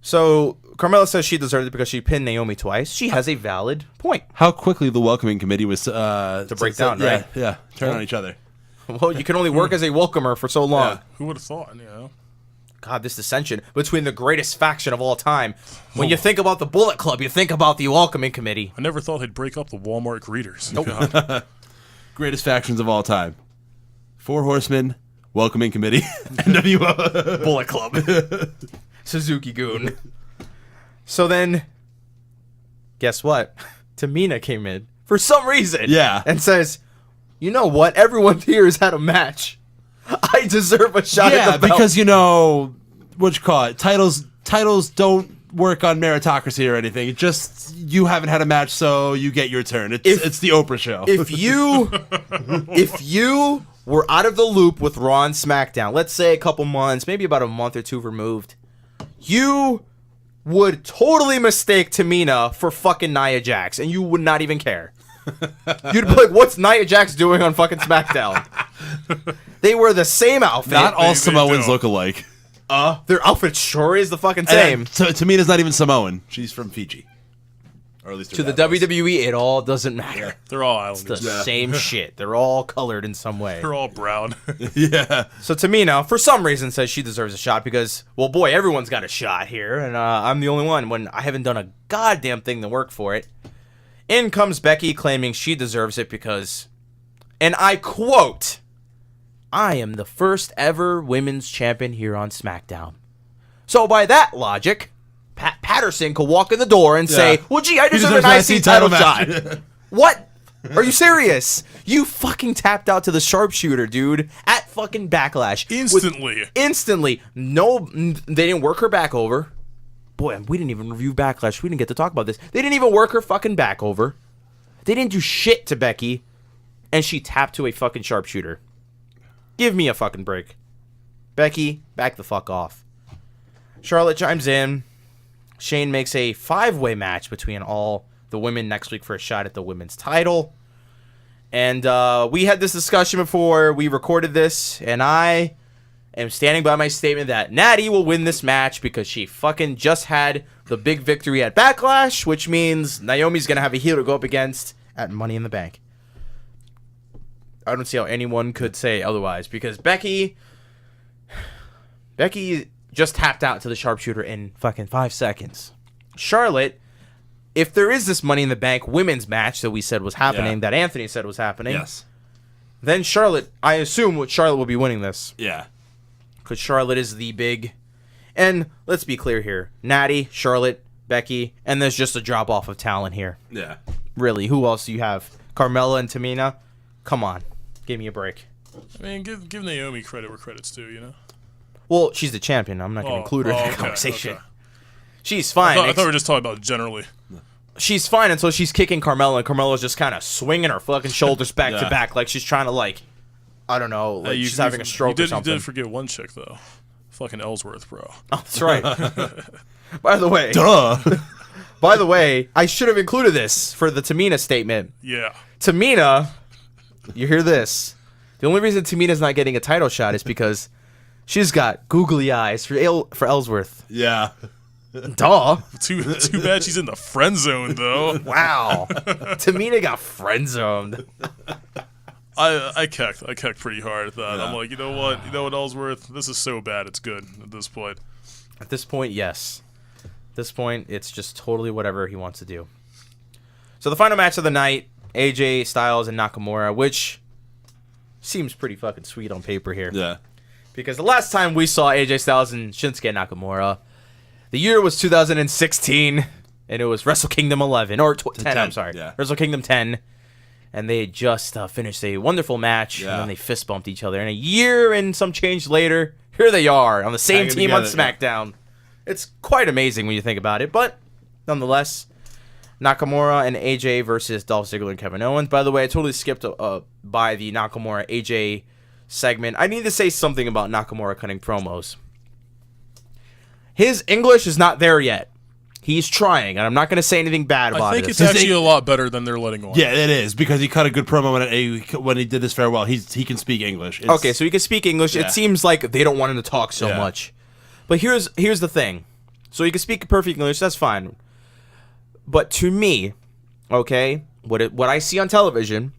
So Carmella says she deserved it because she pinned Naomi twice. She has a valid point. How quickly the welcoming committee was To break down, right? Yeah, turn on each other. Well, you can only work as a welcomer for so long. Yeah. Who would have thought, you know? God, this dissension between the greatest faction of all time. When you think about the Bullet Club, you think about the welcoming committee. I never thought they'd break up the Walmart greeters. Nope. Greatest factions of all time. 4 Horsemen, welcoming committee, NWO. Bullet Club. Suzuki Goon. So then, guess what? Tamina came in for some reason. Yeah. And says, you know what? Everyone here has had a match. I deserve a shot at the belt. because, you know, what you call it, titles don't work on meritocracy or anything. It just, you haven't had a match, so you get your turn. It's the Oprah show. If you were out of the loop with Raw and SmackDown, let's say a couple months, maybe about a month or two removed, you would totally mistake Tamina for fucking Nia Jax, and you would not even care. You'd be like, what's Nia Jax doing on fucking SmackDown? They wear the same outfit. Not all they Samoans do. look alike. Their outfit sure is the fucking same. Tamina's not even Samoan. She's from Fiji. Or at least To the WWE, it all doesn't matter. They're all It's the islanders. same shit. They're all colored in some way. They're all brown. Yeah. So Tamina, for some reason, says she deserves a shot because, well, boy, everyone's got a shot here, and I'm the only one when I haven't done a goddamn thing to work for it. In comes Becky claiming she deserves it because, and I quote, I am the first ever women's champion here on SmackDown. So by that logic, Pat Patterson could walk in the door and say, well, gee, I deserve an IC title shot. What? Are you serious? You fucking tapped out to the sharpshooter, dude, at fucking Backlash. Instantly. No, they didn't work her back over. Boy, we didn't even review Backlash. We didn't get to talk about this. They didn't even work her fucking back over. They didn't do shit to Becky. and she tapped to a fucking sharpshooter. Give me a fucking break. Becky, back the fuck off. Charlotte chimes in. Shane makes a 5-way match between all the women next week for a shot at the women's title. And we had this discussion before we recorded this, and I am standing by my statement that Natty will win this match because she fucking just had the big victory at Backlash, which means Naomi's going to have a heel to go up against at Money in the Bank. I don't see how anyone could say otherwise, because Becky just tapped out to the sharpshooter in fucking 5 seconds. Charlotte, if there is this Money in the Bank women's match that we said was happening, that Anthony said was happening, then Charlotte, I assume Charlotte will be winning this. Yeah. Because Charlotte is the big... And let's be clear here. Natty, Charlotte, Becky, and there's just a drop-off of talent here. Yeah. Really, who else do you have? Carmella and Tamina? Come on. Give me a break. I mean, give Naomi credit where credit's due, you know? Well, she's the champion. I'm not going to include her in the okay, conversation. Okay. She's fine. I thought we were just talking about generally. She's fine until she's kicking Carmella, and Carmella's just kind of swinging her fucking shoulders back to back like she's trying to, like, I don't know, like she's having a stroke or something. You did forget one chick, though. Fucking Ellsworth, bro. Oh, that's right. By the way. Duh. By the way, I should have included this for the Tamina statement. Yeah. Tamina, you hear this. The only reason Tamina's not getting a title shot is because she's got googly eyes for Ellsworth. Yeah. Duh. Too bad she's in the friend zone, though. Wow. Tamina got friend zoned. I kecked pretty hard at that. Yeah. I'm like, you know what, Ellsworth, this is so bad, it's good at this point. At this point, yes. At this point, it's just totally whatever he wants to do. So the final match of the night, AJ Styles and Nakamura, which seems pretty fucking sweet on paper here. Yeah. Because the last time we saw AJ Styles and Shinsuke Nakamura, the year was 2016, and it was Wrestle Kingdom 11, or 10, I'm sorry. Yeah. Wrestle Kingdom 10. And they had just finished a wonderful match, and then they fist bumped each other. And a year and some change later, here they are on the same Hanging team together, on SmackDown. It's quite amazing when you think about it. But nonetheless, Nakamura and AJ versus Dolph Ziggler and Kevin Owens. By the way, I totally skipped by the Nakamura AJ segment. I need to say something about Nakamura cutting promos. His English is not there yet. He's trying, and I'm not going to say anything bad about it. I think it's actually a lot better than they're letting on. Yeah, it is, because he cut a good promo when he did this farewell. He can speak English. Okay, so he can speak English. Yeah. It seems like they don't want him to talk so much. But here's the thing. So he can speak perfect English, that's fine. But to me, okay, what I see on television,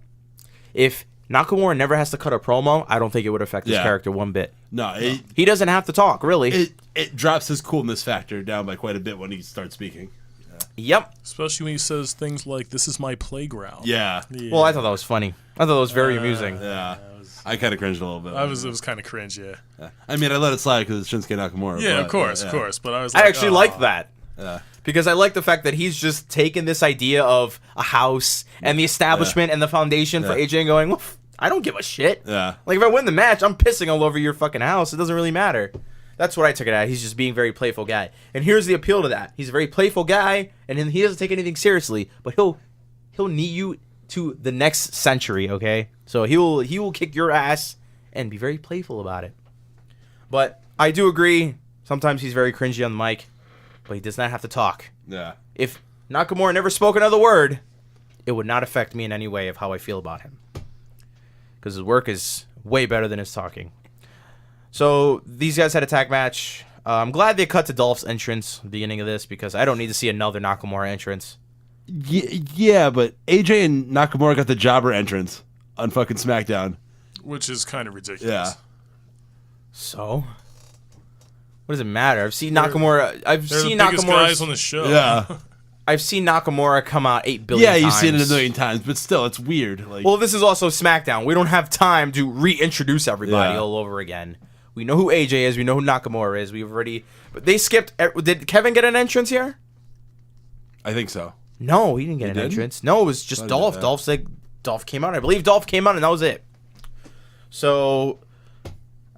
if Nakamura never has to cut a promo, I don't think it would affect his character one bit. No, he doesn't have to talk, really. It drops his coolness factor down by quite a bit when he starts speaking. Yep. Especially when he says things like, "This is my playground." Yeah. Well, I thought that was funny. I thought that was very amusing. Yeah. I kind of cringed a little bit. It was kind of cringe, yeah. I mean, I let it slide because it's Shinsuke Nakamura. Yeah, but, of course. But I was I actually like that. Yeah. Because I like the fact that he's just taken this idea of a house and the establishment and the foundation for AJ and going, well, I don't give a shit. Yeah. Like, if I win the match, I'm pissing all over your fucking house. It doesn't really matter. That's what I took it at. He's just being a very playful guy. And here's the appeal to that. He's a very playful guy, and he doesn't take anything seriously. But he'll knee you to the next century, okay? So he will kick your ass and be very playful about it. But I do agree. Sometimes he's very cringy on the mic, but he does not have to talk. Yeah. If Nakamura never spoke another word, it would not affect me in any way of how I feel about him. Because his work is way better than his talking. So these guys had a tag match. I'm glad they cut to Dolph's entrance at the beginning of this, because I don't need to see another Nakamura entrance. Yeah, but AJ and Nakamura got the jobber entrance on fucking SmackDown. Which is kind of ridiculous. Yeah. So? What does it matter? I've seen Nakamura. They're the biggest guys on the show. Yeah. I've seen Nakamura come out 8 billion times. Yeah, you've seen it a million times, but still, it's weird. Like, well, this is also SmackDown. We don't have time to reintroduce everybody all over again. We know who AJ is. We know who Nakamura is. We've already... But they skipped... Did Kevin get an entrance here? I think so. No, he didn't get an entrance. No, it was just Dolph. Dolph came out. I believe Dolph came out, and that was it. So...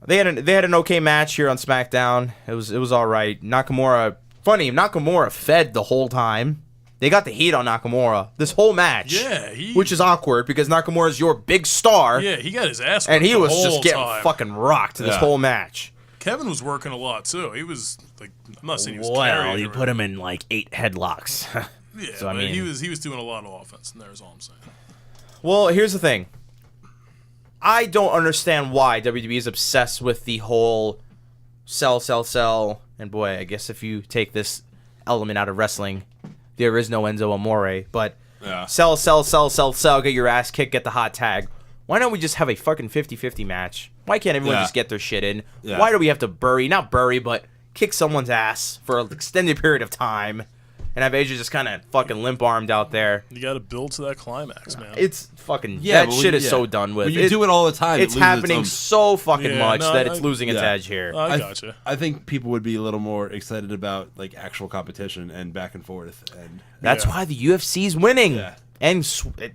They had an okay match here on SmackDown. It was all right. Nakamura... Funny, Nakamura fed the whole time. They got the heat on Nakamura this whole match. Yeah, which is awkward because Nakamura's your big star. Yeah, he got his ass and he worked was the just whole getting time. fucking rocked this whole match. Kevin was working a lot too. He was like, I'm not saying he was Well, carrying. you put him in like 8 headlocks. Yeah, so I mean, he was doing a lot of offense, and there's all I'm saying. Well, here's the thing. I don't understand why WWE is obsessed with the whole sell. And boy, I guess if you take this element out of wrestling, there is no Enzo Amore. But sell, get your ass kicked, get the hot tag. Why don't we just have a fucking 50-50 match? Why can't everyone just get their shit in? Yeah. Why do we have to but kick someone's ass for an extended period of time? And have AJ just kind of fucking limp-armed out there. You got to build to that climax, man. It's fucking... that shit is so done with. When you do it all the time, it's happening so fucking much that it's losing its edge here. I gotcha. I think people would be a little more excited about like actual competition and back and forth. And that's why the UFC's winning. Yeah. And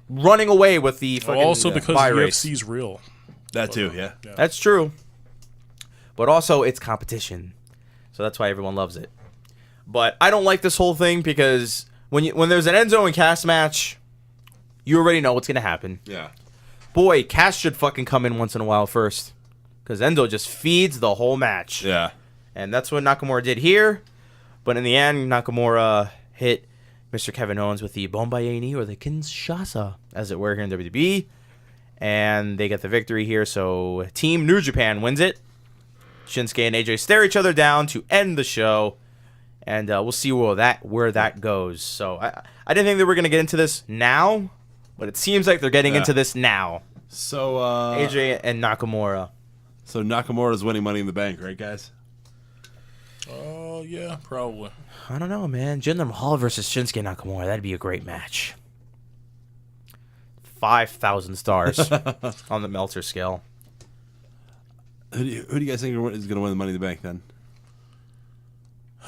running away with the fucking also because buy the race. UFC's real. that too, yeah. That's true. But also, it's competition. So that's why everyone loves it. But I don't like this whole thing because when there's an Enzo and Cass match, you already know what's going to happen. Yeah. Boy, Cass should fucking come in once in a while first. Because Enzo just feeds the whole match. Yeah. And that's what Nakamura did here. But in the end, Nakamura hit Mr. Kevin Owens with the Bombayeni or the Kinshasa, as it were, here in WWE. And they get the victory here. So Team New Japan wins it. Shinsuke and AJ stare each other down to end the show. And we'll see where that goes. So I didn't think they were going to get into this now. But it seems like they're getting into this now. So AJ and Nakamura. So Nakamura's winning Money in the Bank, right, guys? Oh, yeah, probably. I don't know, man. Jinder Mahal versus Shinsuke Nakamura. That'd be a great match. 5,000 stars on the Meltzer scale. Who do you guys think is going to win the Money in the Bank then?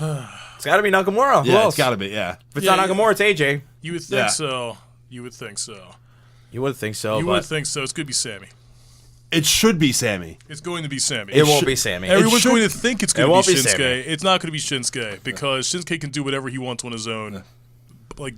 It's got to be Nakamura. Who Yeah, else? it's got to be, yeah. If it's not Nakamura, it's AJ. You would think so. You would think so. You would think so. You would think so. It's going to be Sammy. It should be Sammy. It's going to be Sammy. It won't be Sammy. Everyone's going to think it's going to be Sammy. Shinsuke. It's not going to be Shinsuke because Shinsuke can do whatever he wants on his own. Like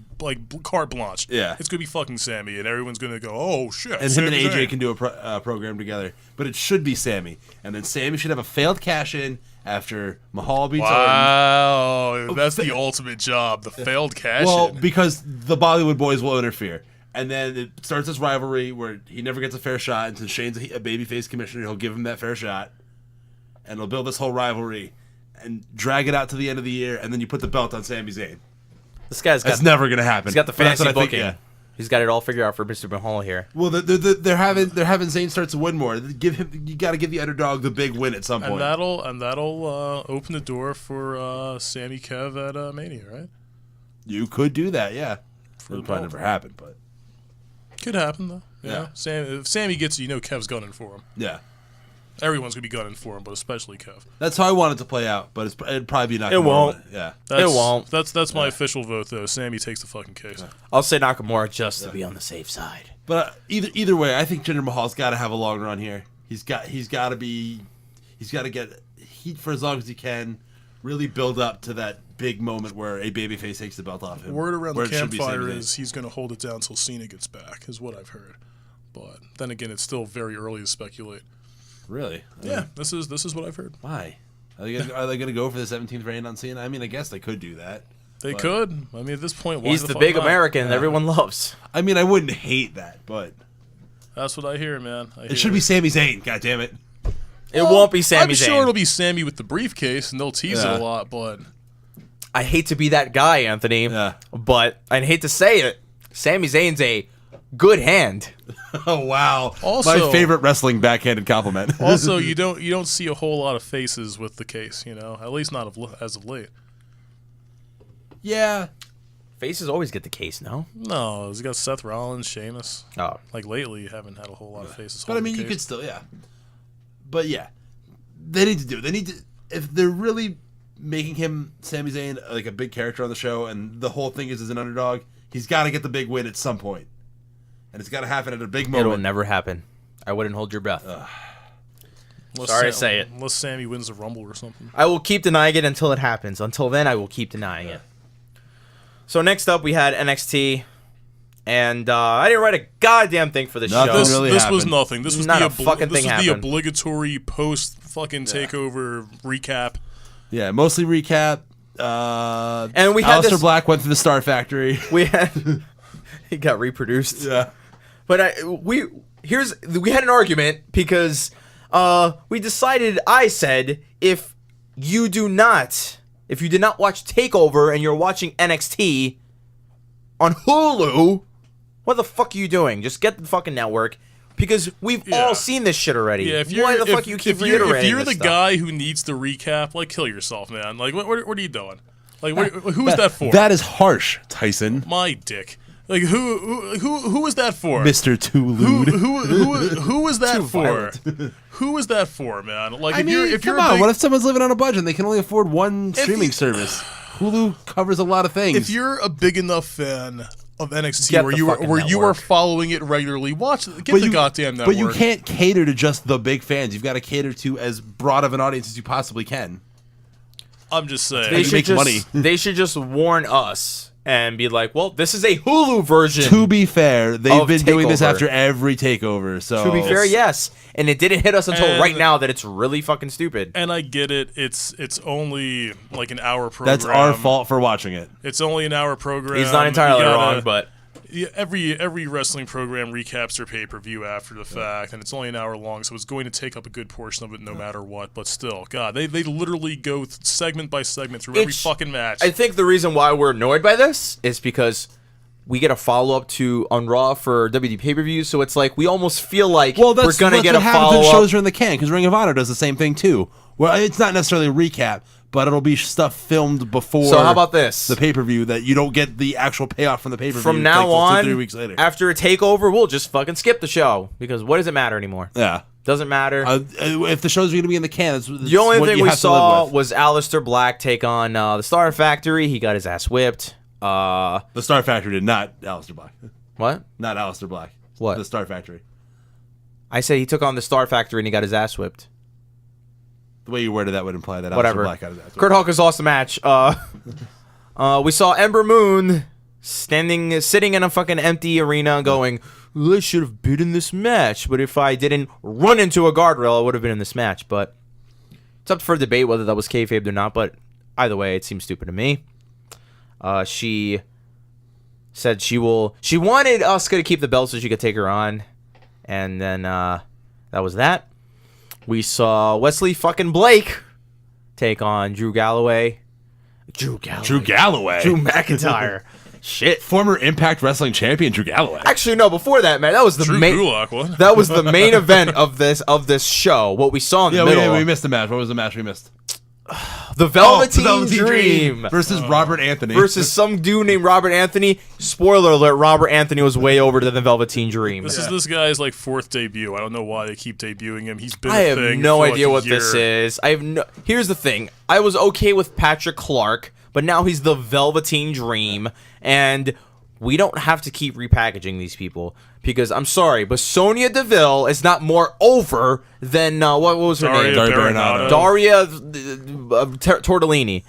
carte blanche. Yeah. It's going to be fucking Sammy, and everyone's going to go, oh, shit. And him Sami and AJ Zayn. can do a program together. But it should be Sammy. And then Sammy should have a failed cash-in after Mahal beats Orton. Wow. That's the ultimate job. The failed cash-in. Well, because the Bollywood boys will interfere. And then it starts this rivalry where he never gets a fair shot. And since Shane's a babyface commissioner, he'll give him that fair shot. And they'll build this whole rivalry and drag it out to the end of the year. And then you put the belt on Sami Zayn. This guy's got. That's never going to happen. He's got the But that's fancy what I think, booking. yeah. He's got it all figured out for Mr. Mahal here. Well, they're having Zayn start to win more. You got to give the underdog the big win at some point. And that'll open the door for Sammy Kev at Mania, right? You could do that, yeah. It'll probably belt. never happen, but Could happen though. Yeah. If Sammy gets it, Kev's gunning for him. yeah. Everyone's gonna be gunning for him, but especially Kev. That's how I want it to play out, but it'd probably be Nakamura. It won't. Yeah. That's, It won't. That's my official vote though. Sammy takes the fucking case. I'll say Nakamura just to be on the safe side. But either way, I think Jinder Mahal's got to have a long run here. He's got to get heat for as long as he can. Really build up to that big moment where a babyface takes the belt off him. Word around where the it should be campfire Sami Zayn. is he's gonna hold it down until Cena gets back, is what I've heard. But then again, it's still very early to speculate. Really? Yeah, this is what I've heard. Why? Are they gonna go for the 17th reign on Cena? I mean, I guess they could do that. They could. I mean, at this point, why He's the the fuck big not? American that everyone loves. I mean, I wouldn't hate that, but That's what I hear, man. it should be Sami Zayn. God damn it! It won't be Sami I'm Zayn. sure it'll be Sammy with the briefcase, and they'll tease Yeah. it a lot. But I hate to be that guy, Anthony. Yeah. But I hate to say it. Sami Zayn's a good hand. Oh wow! Also- my favorite wrestling backhanded compliment. also, you don't see a whole lot of faces with the case. At least not as of late. yeah. Faces always get the case, no? No, he's got Seth Rollins, Sheamus. Oh. Like lately, you haven't had a whole lot of faces. But I mean, you could still, yeah. But yeah, they need to do. They need to if they're really making him Sami Zayn like a big character on the show, and the whole thing is as an underdog. He's got to get the big win at some point, and it's got to happen at a big moment. It'll never happen. I wouldn't hold your breath. Unless Sorry to say it. Unless Sammy wins the Rumble or something. I will keep denying it until it happens. Until then, I will keep denying it. So next up, we had NXT, and I didn't write a goddamn thing for this show. This really was happened. nothing. This was Not the a fucking thing the happened. obligatory post fucking takeover recap. Yeah, mosely recap. And we had Aleister this. Black went to the Star Factory. We had. He got reproduced. Yeah. But we had an argument because we decided. I said if you did not watch Takeover and you're watching NXT on Hulu, what the fuck are you doing? Just get the fucking network. Because we've all seen this shit already. Yeah, Why the fuck you keep reiterating If you're this the stuff? guy who needs the recap, like, kill yourself, man. Like, what are you doing? Like, who is that for? That is harsh, Tyson. My dick. Like, who is that for? Mr. Too Lewd. Who is that Too for? violent. Who is that for, man? Like, I mean, if come you're a on. big, What if someone's living on a budget and they can only afford one streaming you- service? Hulu covers a lot of things. if you're a big enough fan of NXT Get where the you are fucking where you are network. following it regularly, get the goddamn network. But you can't cater to just the big fans. You've got to cater to as broad of an audience as you possibly can. I'm just saying. They you should make just, money. They should just warn us and be like, well, this is a Hulu version. To be fair, they've Of been doing this Takeover. after every takeover. So To be fair, yes. And it didn't hit us until And- right now that it's really fucking stupid. And I get it. It's only like an hour program. that's our fault for watching it. It's only an hour program. He's not entirely You gotta- wrong, but Yeah, every wrestling program recaps their pay-per-view after the fact, and it's only an hour long, so it's going to take up a good portion of it no matter what. But still, God, they literally go segment by segment through every It's- fucking match. I think the reason why we're annoyed by this is because we get a follow-up to on Raw for WD pay-per-views, so it's like we almost feel like we're going to get a what happens when follow-up. shows are in the can, because Ring of Honor does the same thing too. Well, it's not necessarily a recap, but it'll be stuff filmed before. So how about this? the pay-per-view that you don't get the actual payoff from the pay-per-view From now till on, 3 weeks later. after a takeover, we'll just fucking skip the show because what does it matter anymore? Yeah. Doesn't matter. If the show's going to be in the can, that's The only what thing you we have to live saw with. was Aleister Black take on the Star Factory. He got his ass whipped. The Star Factory did not Aleister Black. What? Not Aleister Black. What? The Star Factory. I said he took on the Star Factory and he got his ass whipped. The way you worded that would imply that Whatever. Aleister Black got his ass. Kurt Hawkins lost the match. We saw Ember Moon sitting in a fucking empty arena going, well, I should have been in this match, but if I didn't run into a guardrail, I would have been in this match. But it's up for debate whether that was kayfabe or not, but either way, it seems stupid to me. She said she wanted Asuka to keep the belt so she could take her on, and then that was that. We saw Wesley fucking Blake take on Drew Galloway. Drew McIntyre. Shit. Former Impact Wrestling champion Drew Galloway. Actually, no. Before that, man, that was the Drew main. Gulak, what? That was the main event of this show. What we saw in the middle. we missed the match. What was the match we missed? The Velveteen Dream versus Robert Anthony. versus some dude named Robert Anthony. Spoiler alert: Robert Anthony was way over than the Velveteen Dream. This is this guy's like fourth debut. I don't know why they keep debuting him. He's been. I a have thing no for like idea a what year. this is. Here's the thing. I was okay with Patrick Clark, but now he's the Velveteen Dream, and we don't have to keep repackaging these people because I'm sorry, but Sonya Deville is not more over than what was her Daria name? Baronado. Daria Tortellini.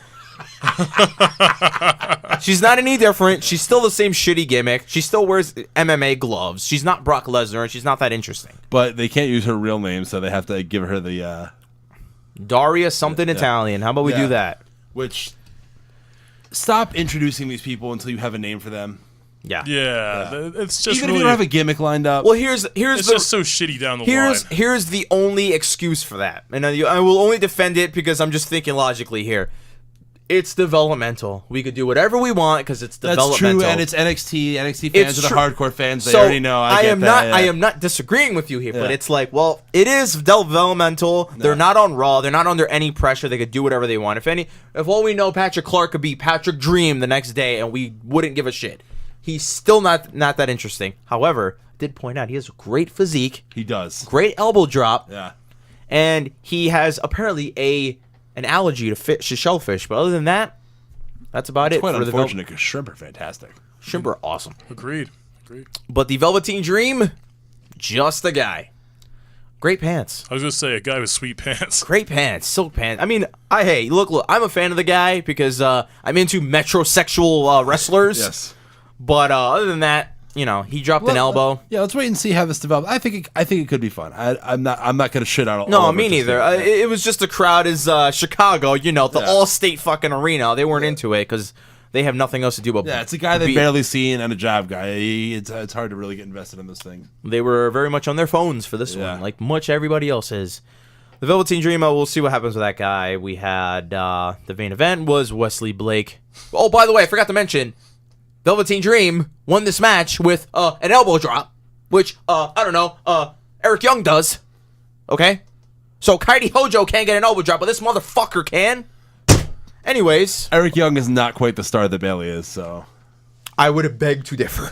She's not any different. She's still the same shitty gimmick. She still wears MMA gloves. She's not Brock Lesnar, and she's not that interesting. But they can't use her real name, so they have to give her the Daria something Italian. How about we do that? which stop introducing these people until you have a name for them. Yeah. Yeah, it's just Even really. if you don't have a gimmick lined up. Well, here's it's the just so shitty down the line. here's the only excuse for that, and I will only defend it because I'm just thinking logically here. It's developmental. We could do whatever we want because it's that's developmental. true, and it's NXT. NXT fans It's are the true. hardcore fans. They So, already know. I get am that, not. yeah. I am not disagreeing with you here, but Yeah. it's like, well, it is developmental. They're not on Raw. They're not under any pressure. They could do whatever they want. If all we know, Patrick Clark could be Patrick Dream the next day, and we wouldn't give a shit. He's still not that interesting. However, I did point out he has a great physique, He does. great elbow drop, Yeah. and he has apparently an allergy to shellfish. But other than that, that's about it. Quite for the unfortunate because shrimp are fantastic. Shrimp are awesome. Agreed. But the Velveteen Dream, just a guy. Great pants. I was gonna say a guy with sweet pants. Great pants, silk pants. I mean, hey, look, I'm a fan of the guy because I'm into metrosexual wrestlers. Yes. But other than that, you know, he dropped an elbow. Yeah, let's wait and see how this develops. I think it could be fun. I'm not going to shit out. No, all over me it neither. It was just the crowd is Chicago, you know, the all-state fucking arena. They weren't into it because they have nothing else to do but it's a guy they've barely seen and a job guy. It's hard to really get invested in this thing. They were very much on their phones for this one, like much everybody else is. The Velveteen Dream, we'll see what happens with that guy. We had the main event was Wesley Blake. Oh, by the way, I forgot to mention, Velveteen Dream won this match with an elbow drop, which, I don't know, Eric Young does. Okay? So Kairi Hojo can't get an elbow drop, but this motherfucker can. Anyways. Eric Young is not quite the star that Bailey is, so. I would beg to differ.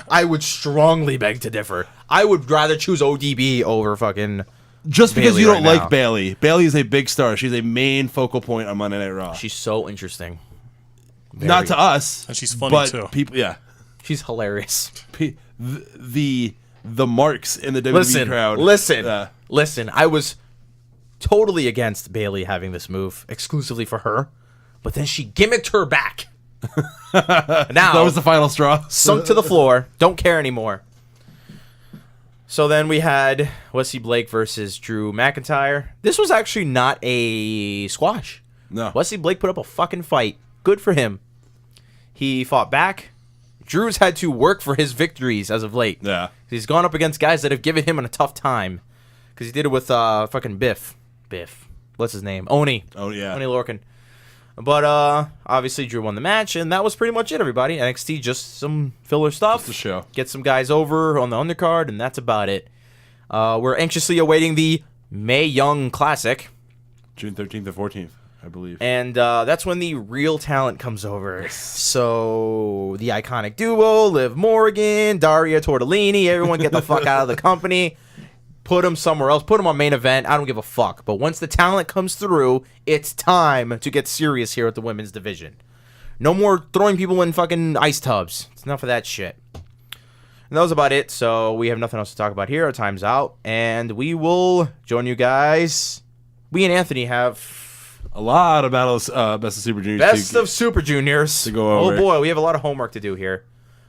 I would strongly beg to differ. I would rather choose ODB over fucking just because Bailey you don't right like now. Bailey. Bailey is a big star. She's a main focal point on Monday Night Raw. She's so interesting. Not to us. And she's funny, but too. People, yeah. She's hilarious. The marks in the WWE crowd. Listen. I was totally against Bailey having this move exclusively for her, but then she gimmicked her back. Now that was the final straw. Sunk to the floor. Don't care anymore. So then we had Wesley Blake versus Drew McIntyre. This was actually not a squash. No. Wesley Blake put up a fucking fight. Good for him. He fought back. Drew's had to work for his victories as of late. Yeah. He's gone up against guys that have given him a tough time. Because he did it with fucking Biff. What's his name? Oni. Oh, yeah. Oni Lorcan. But obviously Drew won the match, and that was pretty much it, everybody. NXT, just some filler stuff. Just a show. Get some guys over on the undercard, and that's about it. We're anxiously awaiting the Mae Young Classic. June 13th or 14th, I believe. And that's when the real talent comes over. So the iconic duo, Liv Morgan, Daria Tortellini, everyone get the fuck out of the company. Put them somewhere else. Put them on main event. I don't give a fuck. But once the talent comes through, it's time to get serious here at the women's division. No more throwing people in fucking ice tubs. It's enough of that shit. And that was about it. So we have nothing else to talk about here. Our time's out. And we will join you guys. We and Anthony have a lot of battles, Best of Super Juniors. Best of Super Juniors. To go over. Oh boy, we have a lot of homework to do here.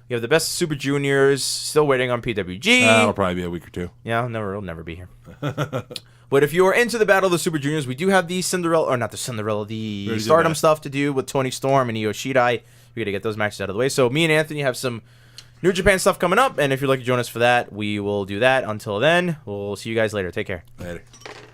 We have the Best of Super Juniors. Still waiting on PWG. That'll probably be a week or two. Yeah, it'll never be here. But if you are into the Battle of the Super Juniors, we do have the the Stardom stuff to do with Tony Storm and Io Shirai. We got to get those matches out of the way. So me and Anthony have some New Japan stuff coming up, and if you'd like to join us for that, we will do that. Until then, we'll see you guys later. Take care. Later.